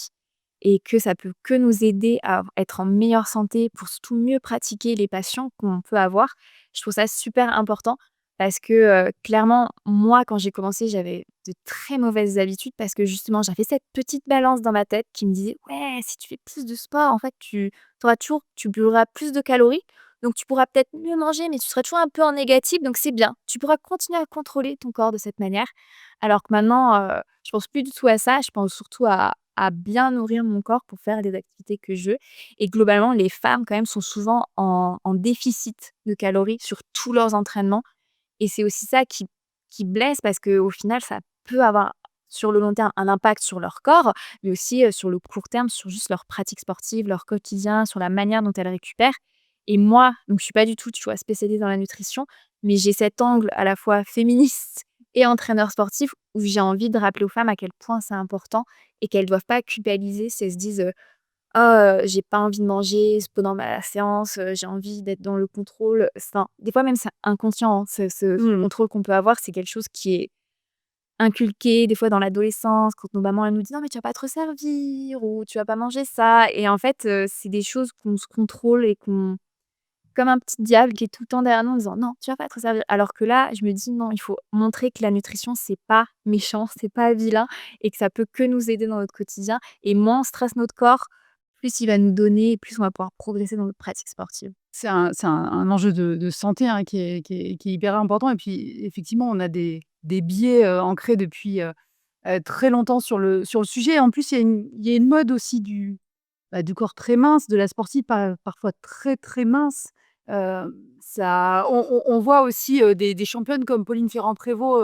et que ça peut que nous aider à être en meilleure santé pour surtout mieux pratiquer les passions qu'on peut avoir. Je trouve ça super important parce que, clairement, moi, quand j'ai commencé, j'avais de très mauvaises habitudes parce que justement, j'avais cette petite balance dans ma tête qui me disait: «Ouais, si tu fais plus de sport, en fait, tu brûleras plus de calories, donc tu pourras peut-être mieux manger, mais tu seras toujours un peu en négatif, donc c'est bien. Tu pourras continuer à contrôler ton corps de cette manière». Alors que maintenant, je pense plus du tout à ça, je pense surtout à bien nourrir mon corps pour faire les activités que je veux et globalement, les femmes quand même sont souvent en déficit de calories sur tous leurs entraînements et c'est aussi ça qui blesse parce qu'au final, ça peut avoir sur le long terme un impact sur leur corps, mais aussi, sur le court terme, sur juste leur pratique sportive, leur quotidien, sur la manière dont elles récupèrent et moi, donc je suis pas du tout, tu vois, spécialisée dans la nutrition, mais j'ai cet angle à la fois féministe et entraîneur sportif où j'ai envie de rappeler aux femmes à quel point c'est important et qu'elles doivent pas culpabiliser si elles se disent, «Ah, j'ai pas envie de manger pendant ma séance, j'ai envie d'être dans le contrôle». Enfin, des fois même c'est inconscient, hein, ce Mmh. contrôle qu'on peut avoir, c'est quelque chose qui est inculqué des fois dans l'adolescence quand nos mamans elles nous disent: «Non mais tu vas pas te resservir» ou «Tu vas pas manger ça» et en fait, c'est des choses qu'on se contrôle et qu'on comme un petit diable qui est tout le temps derrière nous en disant: «Non, tu vas pas te resservir». Alors que là, je me dis: «Non, il faut montrer que la nutrition, c'est pas méchant, c'est pas vilain et que ça peut que nous aider dans notre quotidien et moins on stresse notre corps, plus il va nous donner et plus on va pouvoir progresser dans notre pratique sportive». C'est un enjeu de santé, hein, qui est hyper important et puis effectivement, on a des biais, ancrés depuis, très longtemps sur le sujet. En plus, il y a une mode aussi du corps très mince, de la sportive parfois très, très mince. Ça on voit aussi, des championnes comme Pauline Ferrand-Prévot,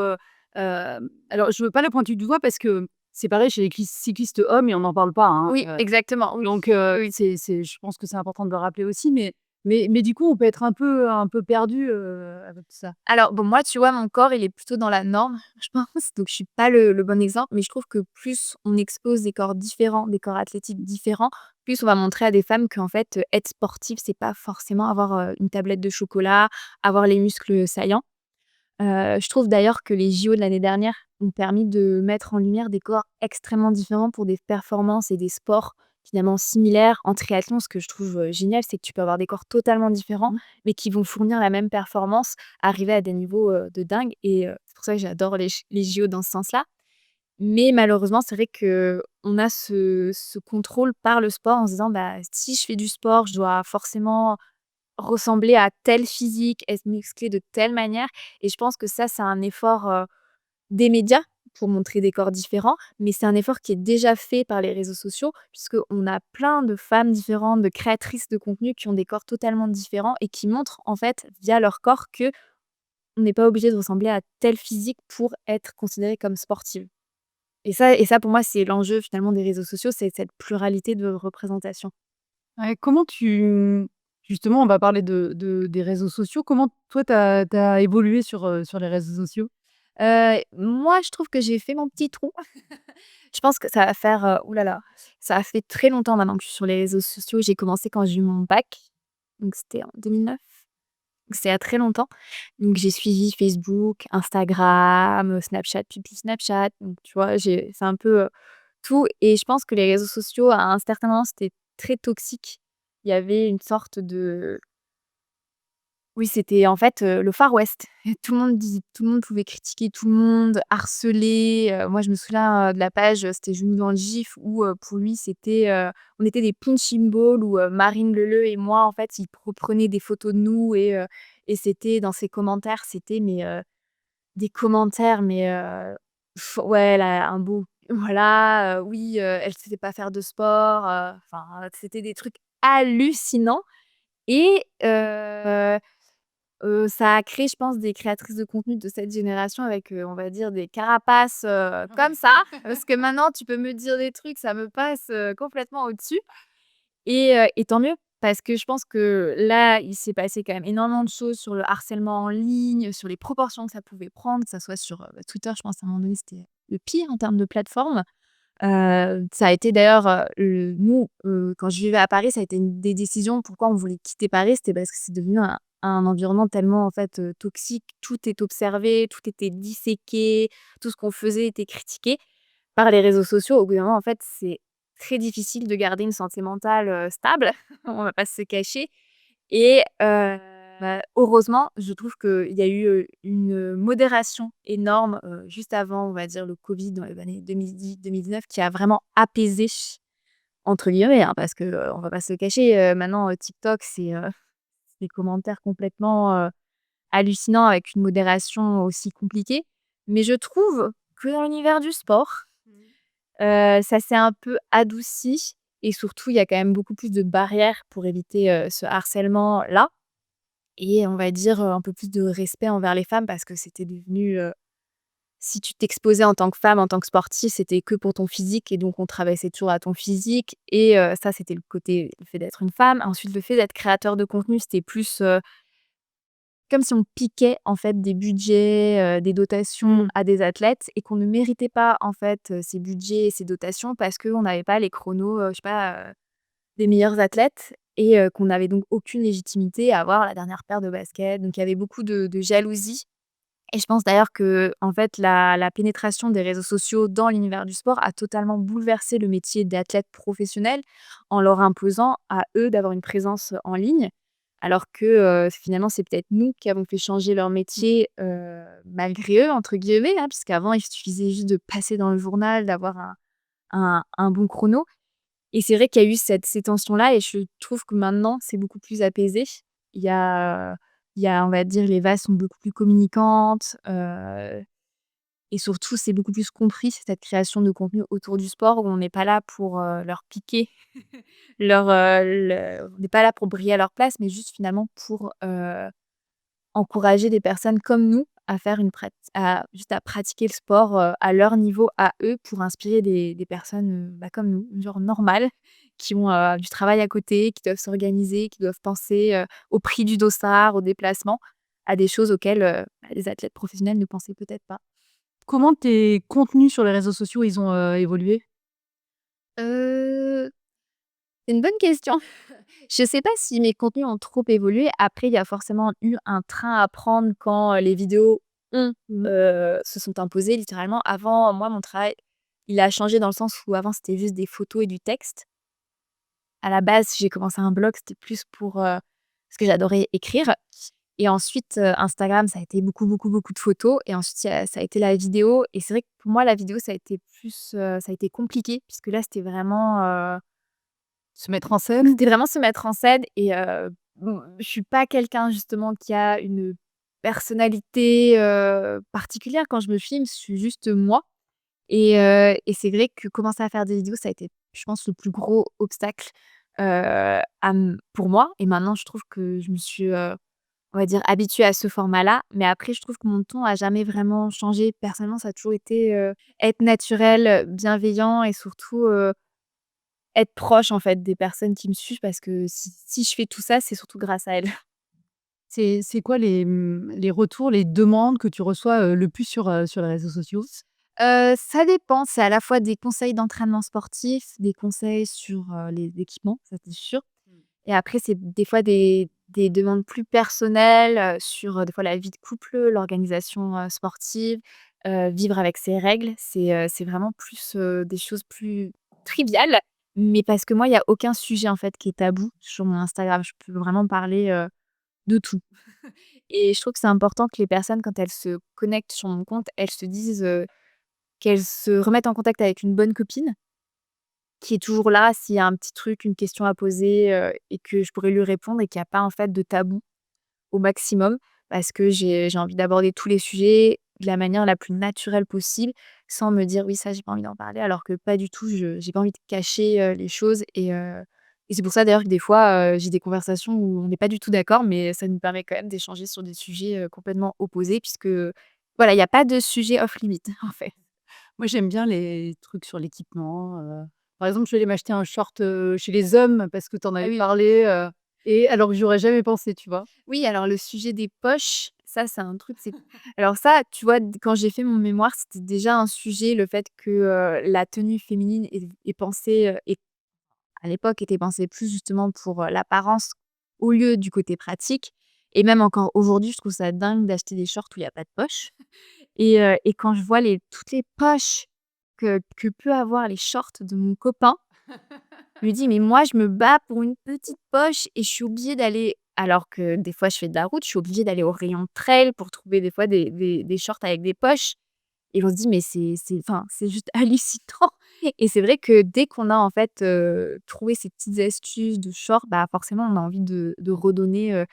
alors je veux pas la pointer du doigt parce que c'est pareil chez les cyclistes hommes et on n'en parle pas, hein, Oui, exactement, oui. donc Oui. c'est je pense que c'est important de le rappeler aussi, mais du coup, on peut être un peu perdu, avec tout ça. Alors bon, moi, tu vois, mon corps, il est plutôt dans la norme, je pense, donc je suis pas le bon exemple, mais je trouve que plus on expose des corps différents, des corps athlétiques différents, Plus on va montrer à des femmes qu'en fait, être sportive, c'est pas forcément avoir, une tablette de chocolat, avoir les muscles saillants. Je trouve d'ailleurs que les JO de l'année dernière ont permis de mettre en lumière des corps extrêmement différents pour des performances et des sports finalement similaires. En triathlon, ce que je trouve, génial, c'est que tu peux avoir des corps totalement différents, Mmh. mais qui vont fournir la même performance, arriver à des niveaux, de dingue et c'est pour ça que j'adore les JO dans ce sens-là. Mais malheureusement, c'est vrai qu'on a ce contrôle par le sport en se disant: «Bah, si je fais du sport, je dois forcément ressembler à tel physique, être musclé de telle manière» et je pense que ça, c'est un effort, des médias pour montrer des corps différents, mais c'est un effort qui est déjà fait par les réseaux sociaux puisqu'on a plein de femmes différentes, de créatrices de contenu qui ont des corps totalement différents et qui montrent en fait, via leur corps, qu'on n'est pas obligé de ressembler à tel physique pour être considérée comme sportive. Et ça pour moi, c'est l'enjeu finalement des réseaux sociaux, c'est cette pluralité de représentation. Ouais, comment tu justement, on va parler des réseaux sociaux. Comment toi, tu as évolué sur les réseaux sociaux? Moi, je trouve que j'ai fait mon petit trou. Je pense que ça va faire, ouh là là, ça a fait très longtemps maintenant que je suis sur les réseaux sociaux. J'ai commencé quand j'ai eu mon bac, donc c'était en 2009. Donc c'est il y a très longtemps. Donc j'ai suivi Facebook, Instagram, Snapchat, puis plus Snapchat. Donc tu vois, c'est un peu, tout et je pense que les réseaux sociaux, à un certain moment, c'était très toxique. Il y avait une sorte de oui, c'était en fait, le Far West. Et tout le monde pouvait critiquer tout le monde, harceler, moi je me souviens, de la page, c'était Genoux dans le gif où, pour lui c'était, on était des punching balls où, Marine Leleu et moi en fait, il reprenait des photos de nous et c'était dans ses commentaires, c'était mais, des commentaires mais, ouais là, un beau voilà, oui, elle sait pas faire de sport, enfin, c'était des trucs hallucinants et ça a créé, je pense, des créatrices de contenu de cette génération avec, on va dire des carapaces, comme Ouais. ça. Parce que maintenant tu peux me dire des trucs, ça me passe, complètement au-dessus et tant mieux. Parce que je pense que là, il s'est passé quand même énormément de choses sur le harcèlement en ligne, sur les proportions que ça pouvait prendre, que ça soit sur, Twitter, je pense à un moment donné, c'était le pire en termes de plateforme. Ça a été d'ailleurs, nous, quand je vivais à Paris, ça a été une des décisions pourquoi on voulait quitter Paris. C'était parce que c'est devenu un environnement tellement, en fait, toxique. Tout est observé, tout était disséqué, tout ce qu'on faisait était critiqué par les réseaux sociaux. Au bout d'un moment, en fait, c'est très difficile de garder une santé mentale, stable, on va pas se cacher et bah, heureusement, je trouve qu'il y a eu, une modération énorme, juste avant, on va dire, le covid dans les années 2010-2019 qui a vraiment «apaisé» entre guillemets, hein, parce que, on va pas se le cacher, maintenant, TikTok, c'est, des commentaires complètement, hallucinants avec une modération aussi compliquée. Mais je trouve que dans l'univers du sport, ça s'est un peu adouci et surtout, il y a quand même beaucoup plus de barrières pour éviter, ce harcèlement-là. Et on va dire, un peu plus de respect envers les femmes parce que c'était devenu, si tu t'exposais en tant que femme, en tant que sportive, c'était que pour ton physique et donc on te rabaissait toujours à ton physique et ça, c'était le fait d'être une femme. Ensuite, le fait d'être créateur de contenu, c'était plus, comme si on piquait, en fait, des budgets, des dotations Mmh. à des athlètes et qu'on ne méritait pas, en fait, ces budgets et ces dotations parce qu'on n'avait pas les chronos, je sais pas, des meilleurs athlètes et qu'on n'avait donc aucune légitimité à avoir la dernière paire de baskets. Donc il y avait beaucoup de jalousie et je pense d'ailleurs que en fait la pénétration des réseaux sociaux dans l'univers du sport a totalement bouleversé le métier d'athlète professionnel en leur imposant à eux d'avoir une présence en ligne. Alors que, finalement, c'est peut-être nous qui avons fait changer leur métier, «malgré eux» entre guillemets, hein, puisqu'avant il suffisait juste de passer dans le journal, d'avoir un bon chrono et c'est vrai qu'il y a eu ces tensions-là et je trouve que maintenant, c'est beaucoup plus apaisé. Il y a, il y a, on va dire, les vases sont beaucoup plus communicantes, et surtout, c'est beaucoup plus compris, cette création de contenu autour du sport où on n'est pas là pour, leur piquer on n'est pas là pour briller à leur place, mais juste finalement pour, encourager des personnes comme nous à faire juste à pratiquer le sport, à leur niveau à eux pour inspirer des personnes, bah, comme nous, genre normales, qui ont, du travail à côté, qui doivent s'organiser, qui doivent penser, au prix du dossard, au déplacement, à des choses auxquelles, bah, les athlètes professionnels ne pensaient peut-être pas. Comment tes contenus sur les réseaux sociaux, ils ont, évolué? Heu C'est une bonne question. Je sais pas si mes contenus ont trop évolué. Après, il y a forcément eu un train à prendre quand, les vidéos ont, se sont imposées littéralement. Avant, moi, mon travail, il a changé dans le sens où avant, c'était juste des photos et du texte. À la base, j'ai commencé un blog, c'était plus pour, parce que j'adorais écrire et ensuite, Instagram, ça a été beaucoup, beaucoup, beaucoup de photos et ensuite ça a été la vidéo et c'est vrai que pour moi, la vidéo, ça a été plus, ça a été compliqué puisque là, c'était vraiment, Se mettre en scène? c'était vraiment se mettre en scène et bon, je suis pas quelqu'un justement qui a une personnalité, particulière quand je me filme, je suis juste moi et c'est vrai que commencer à faire des vidéos, ça a été, je pense, le plus gros obstacle, à pour moi et maintenant je trouve que je me suis, on va dire habituée à ce format-là. Mais après je trouve que mon ton a jamais vraiment changé. Personnellement, ça a toujours été, être naturel, bienveillant et surtout, être proche en fait des personnes qui me suivent parce que si je fais tout ça, c'est surtout grâce à elles. C'est quoi les retours, les demandes que tu reçois, le plus sur les réseaux sociaux? Ça dépend, c'est à la fois des conseils d'entraînement sportif, des conseils sur, les équipements, ça c'est sûr et après c'est des fois des demandes plus personnelles, sur, des fois la vie de couple, l'organisation, sportive, vivre avec ses règles. C'est vraiment plus, des choses plus triviales, mais parce que moi, il y a aucun sujet en fait qui est tabou sur mon Instagram. Je peux vraiment parler, de tout et je trouve que c'est important que les personnes quand elles se connectent sur mon compte, elles se disent, qu'elles se remettent en contact avec une bonne copine, qui est toujours là s'il y a un petit truc, une question à poser, et que je pourrais lui répondre et qu'il y a pas en fait de tabou au maximum. Parce que j'ai envie d'aborder tous les sujets de la manière la plus naturelle possible, sans me dire: «Oui, ça, j'ai pas envie d'en parler», alors que pas du tout, je j'ai pas envie de cacher, les choses et c'est pour ça d'ailleurs que des fois, j'ai des conversations où on n'est pas du tout d'accord, mais ça nous permet quand même d'échanger sur des sujets, complètement opposés puisque, voilà, il y a pas de sujet off limit, en fait. Moi, j'aime bien les trucs sur l'équipement, par exemple, je vais aller m'acheter un short, chez les hommes parce que tu en Ah avais oui. parlé, et alors que j'aurais jamais pensé, tu vois? Oui, alors le sujet des poches, ça, c'est un truc, c'est alors ça, tu vois, quand j'ai fait mon mémoire, c'était déjà un sujet, le fait que, la tenue féminine est pensée, et à l'époque, était pensée plus justement pour, l'apparence au lieu du côté pratique et même encore aujourd'hui, je trouve ça dingue d'acheter des shorts où il y a pas de poches et quand je vois toutes les poches que peut avoir les shorts de mon copain, je me dis: «Mais moi, je me bats pour une petite poche et je suis obligée d'aller» alors que des fois je fais de la route, je suis obligée d'aller au rayon trail pour trouver des fois des shorts avec des poches et on se dit: «Mais c'est enfin, c'est juste hallucinant» et c'est vrai que dès qu'on a en fait, trouvé ces petites astuces de shorts, bah, forcément on a envie de redonner,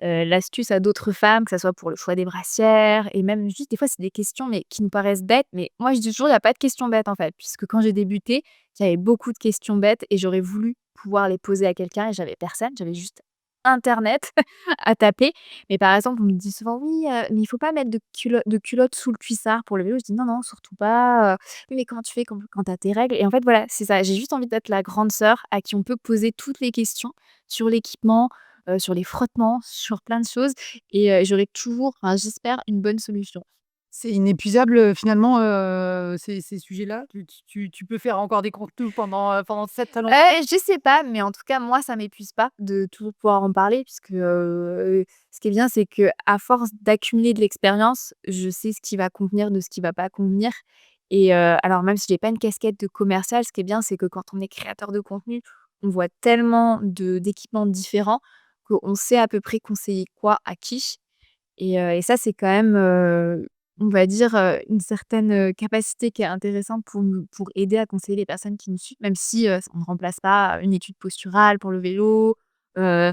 l'astuce à d'autres femmes, que ça soit pour le choix des brassières et même juste des fois, c'est des questions, mais qui nous paraissent bêtes, mais moi je dis toujours: «Il y a pas de questions bêtes» en fait, puisque quand j'ai débuté, j'avais beaucoup de questions bêtes et j'aurais voulu pouvoir les poser à quelqu'un et j'avais personne, j'avais juste internet à taper. Mais par exemple, on me dit souvent: «Oui, mais il faut pas mettre de culotte sous le cuissard pour le vélo». Je dis: «Non, non, surtout pas, oui, mais comment tu fais quand tu as tes règles?» et en fait, voilà, c'est ça, j'ai juste envie d'être la grande sœur à qui on peut poser toutes les questions sur l'équipement, sur les frottements, sur plein de choses et j'aurai toujours, enfin j'espère, une bonne solution. C'est inépuisable, finalement, ces sujets-là? Tu peux faire encore des contenus pendant 7 longtemps? Je sais pas, mais en tout cas, moi, ça m'épuise pas de toujours pouvoir en parler puisque, ce qui est bien, c'est que à force d'accumuler de l'expérience, je sais ce qui va convenir de ce qui va pas convenir et alors même si j'ai pas une casquette de commercial, ce qui est bien, c'est que quand on est créateur de contenu, on voit tellement d'équipements différents qu'on sait à peu près conseiller quoi à qui. Et ça, c'est quand même, on va dire, une certaine, capacité qui est intéressante pour aider à conseiller les personnes qui nous suivent, même si, on ne remplace pas une étude posturale pour le vélo, ou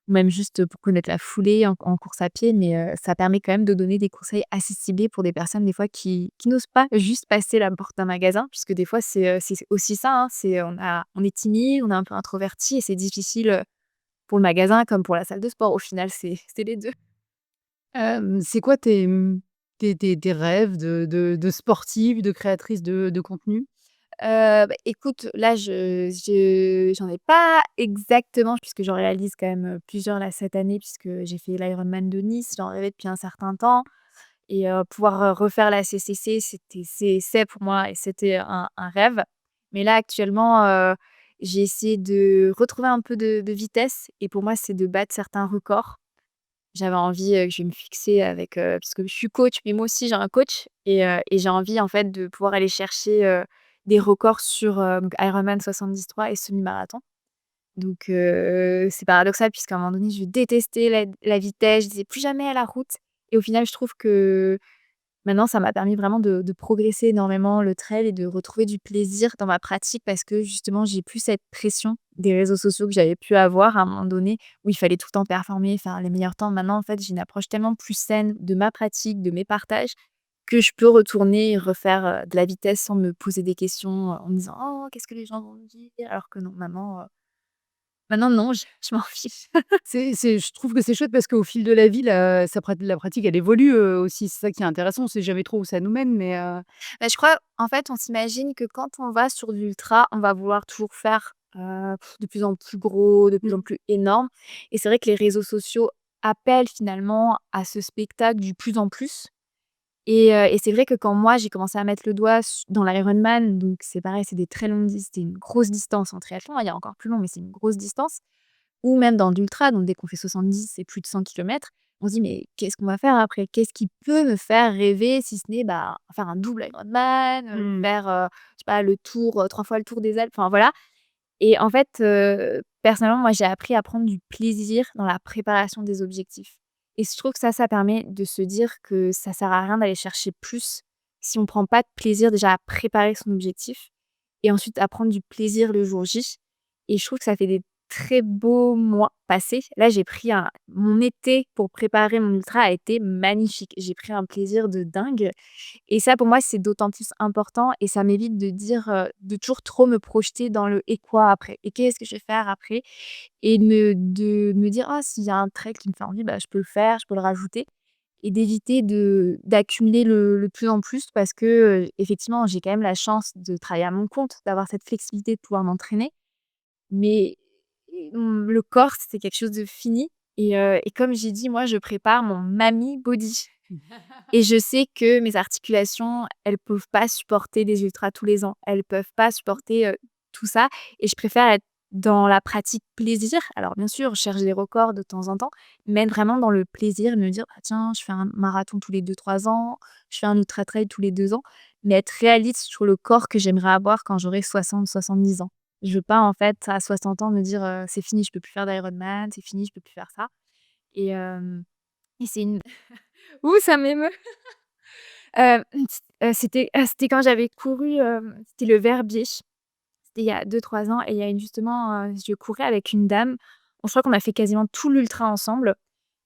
même juste pour connaître la foulée en course à pied. Mais, ça permet quand même de donner des conseils assez ciblés pour des personnes, des fois, qui n'osent pas juste passer la porte d'un magasin. Puisque des fois, c'est aussi ça, hein, on est timide, on est un peu introverti et c'est difficile, pour le magasin comme pour la salle de sport. Au final, c'est les 2. C'est quoi tes rêves de sportive, de créatrice de contenu? Bah, écoute, là, j'en ai pas exactement puisque j'en réalise quand même, plusieurs là cette année puisque j'ai fait l'Ironman de Nice, j'en rêvais depuis un certain temps et pouvoir, refaire la CCC, c'est pour moi et c'était un rêve. Mais là actuellement, J'ai essayé de retrouver un peu de vitesse et pour moi, c'est de battre certains records. J'avais envie, je vais me fixer avec, parce que je suis coach, mais moi aussi j'ai un coach et j'ai envie en fait de pouvoir aller chercher, des records sur, donc Ironman 73 et semi-marathon. Donc c'est paradoxal puisqu'à un moment donné, je détestais la vitesse, je disais: «Plus jamais à la route» et au final, je trouve que maintenant, ça m'a permis vraiment de progresser énormément le trail et de retrouver du plaisir dans ma pratique parce que justement, j'ai plus cette pression des réseaux sociaux que j'avais pu avoir à un moment donné où il fallait tout le temps performer, faire les meilleurs temps. Maintenant, en fait, j'ai une approche tellement plus saine de ma pratique, de mes partages, que je peux retourner et refaire, de la vitesse sans me poser des questions, en me disant: «Oh, qu'est-ce que les gens vont me dire?» alors que non, maintenant non, je m'en fiche. Je trouve que c'est chouette parce qu'au fil de la vie, la pratique, elle évolue, aussi. C'est ça qui est intéressant. On sait jamais trop où ça nous mène, mais Bah, je crois, en fait, on s'imagine que quand on va sur de l'ultra, on va vouloir toujours faire, de plus en plus gros, de plus en Mmh. plus énorme et c'est vrai que les réseaux sociaux appellent finalement à ce spectacle du plus en plus et c'est vrai que quand moi, j'ai commencé à mettre le doigt dans l'Ironman, donc c'est pareil, c'est des très longues c'était une grosse distance en triathlon, hein, il y a encore plus long, mais c'est une grosse distance. Ou même dans l'ultra, donc dès qu'on fait 70 et plus de 100 kilomètres, on se dit: «Mais qu'est-ce qu'on va faire après? Qu'est-ce qui peut me faire rêver si ce n'est, bah, faire un double Ironman, Mmh. faire, je sais pas, le tour, 3 fois le tour des Alpes», enfin voilà et en fait, personnellement, moi, j'ai appris à prendre du plaisir dans la préparation des objectifs et je trouve que ça permet de se dire que ça sert à rien d'aller chercher plus si on prend pas de plaisir déjà à préparer son objectif et ensuite à prendre du plaisir le jour J et je trouve que ça fait des très beaux mois passés. Là, j'ai pris mon été pour préparer mon ultra a été magnifique. J'ai pris un plaisir de dingue et ça, pour moi, c'est d'autant plus important et ça m'évite de dire, de toujours trop me projeter dans le «et quoi après? Et qu'est-ce que je vais faire après?» et de me dire: «Ah, s'il y a un trek qui me fait envie, bah, je peux le faire, je peux le rajouter» et d'éviter d'accumuler le plus en plus parce que, effectivement, j'ai quand même la chance de travailler à mon compte, d'avoir cette flexibilité de pouvoir m'entraîner. Mais, le corps, c'est quelque chose de fini et comme j'ai dit, moi, je prépare mon mammy body et je sais que mes articulations, elles peuvent pas supporter des ultras tous les ans. Elles peuvent pas supporter, tout ça et je préfère être dans la pratique plaisir. Alors bien sûr, je cherche des records de temps en temps, mais être vraiment dans le plaisir et me dire: «Ah tiens, je fais un marathon tous les 2 3 ans, je fais un ultra trail tous les 2 ans», mais être réaliste sur le corps que j'aimerais avoir quand j'aurai 60 70 ans. Je veux pas en fait à 60 ans me dire, «C'est fini, je peux plus faire d'Ironman, c'est fini, je peux plus faire ça» et et c'est une ouh, ça m'émeut. C'était quand j'avais couru, c'était le Verbier. C'était il y a 2 3 ans et il y a une justement, je courais avec une dame. Je crois qu'on a fait quasiment tout l'ultra ensemble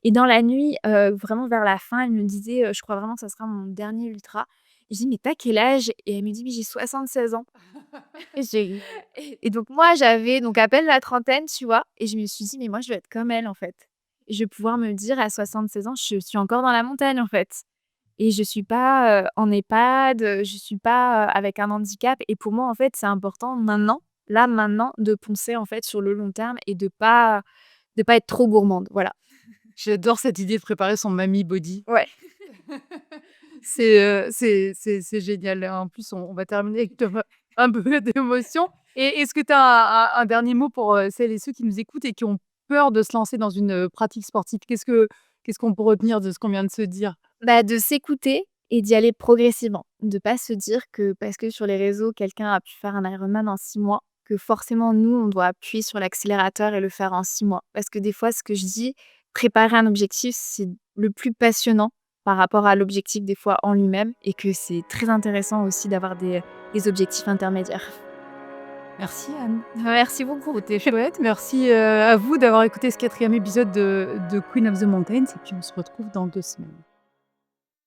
et dans la nuit, vraiment vers la fin, elle me disait, «Je crois vraiment que ça sera mon dernier ultra». Et je dis: «Mais tu as quel âge?» et elle me dit: «Mais j'ai 76 ans». Génial. Et donc moi, j'avais donc à peine la trentaine, tu vois? Et je me suis dit: «Mais moi, je veux être comme elle, en fait». Je vais pouvoir me dire à 76 ans: «Je suis encore dans la montagne, en fait». Et je suis pas, en EHPAD, je suis pas, avec un handicap et pour moi, en fait, c'est important maintenant, là, maintenant, de poncer, en fait, sur le long terme et de pas être trop gourmande, voilà. J'adore cette idée de préparer son mammy body. Ouais. C'est génial. En plus, on va terminer avec un peu d'émotion. Et est-ce que tu as un dernier mot pour, celles et ceux qui nous écoutent et qui ont peur de se lancer dans une, pratique sportive? Qu'est-ce qu'on peut retenir de ce qu'on vient de se dire? Bah, de s'écouter et d'y aller progressivement. De pas se dire que parce que sur les réseaux, quelqu'un a pu faire un Ironman en 6 mois, que forcément nous, on doit appuyer sur l'accélérateur et le faire en 6 mois. Parce que des fois, ce que je dis, préparer un objectif, c'est le plus passionnant par rapport à l'objectif des fois en lui-même et que c'est très intéressant aussi d'avoir des objectifs intermédiaires. Merci Anne. Merci beaucoup. C'était chouette. Merci, à vous d'avoir écouté ce 4e épisode de Queen of the Mountains et puis on se retrouve dans 2 semaines.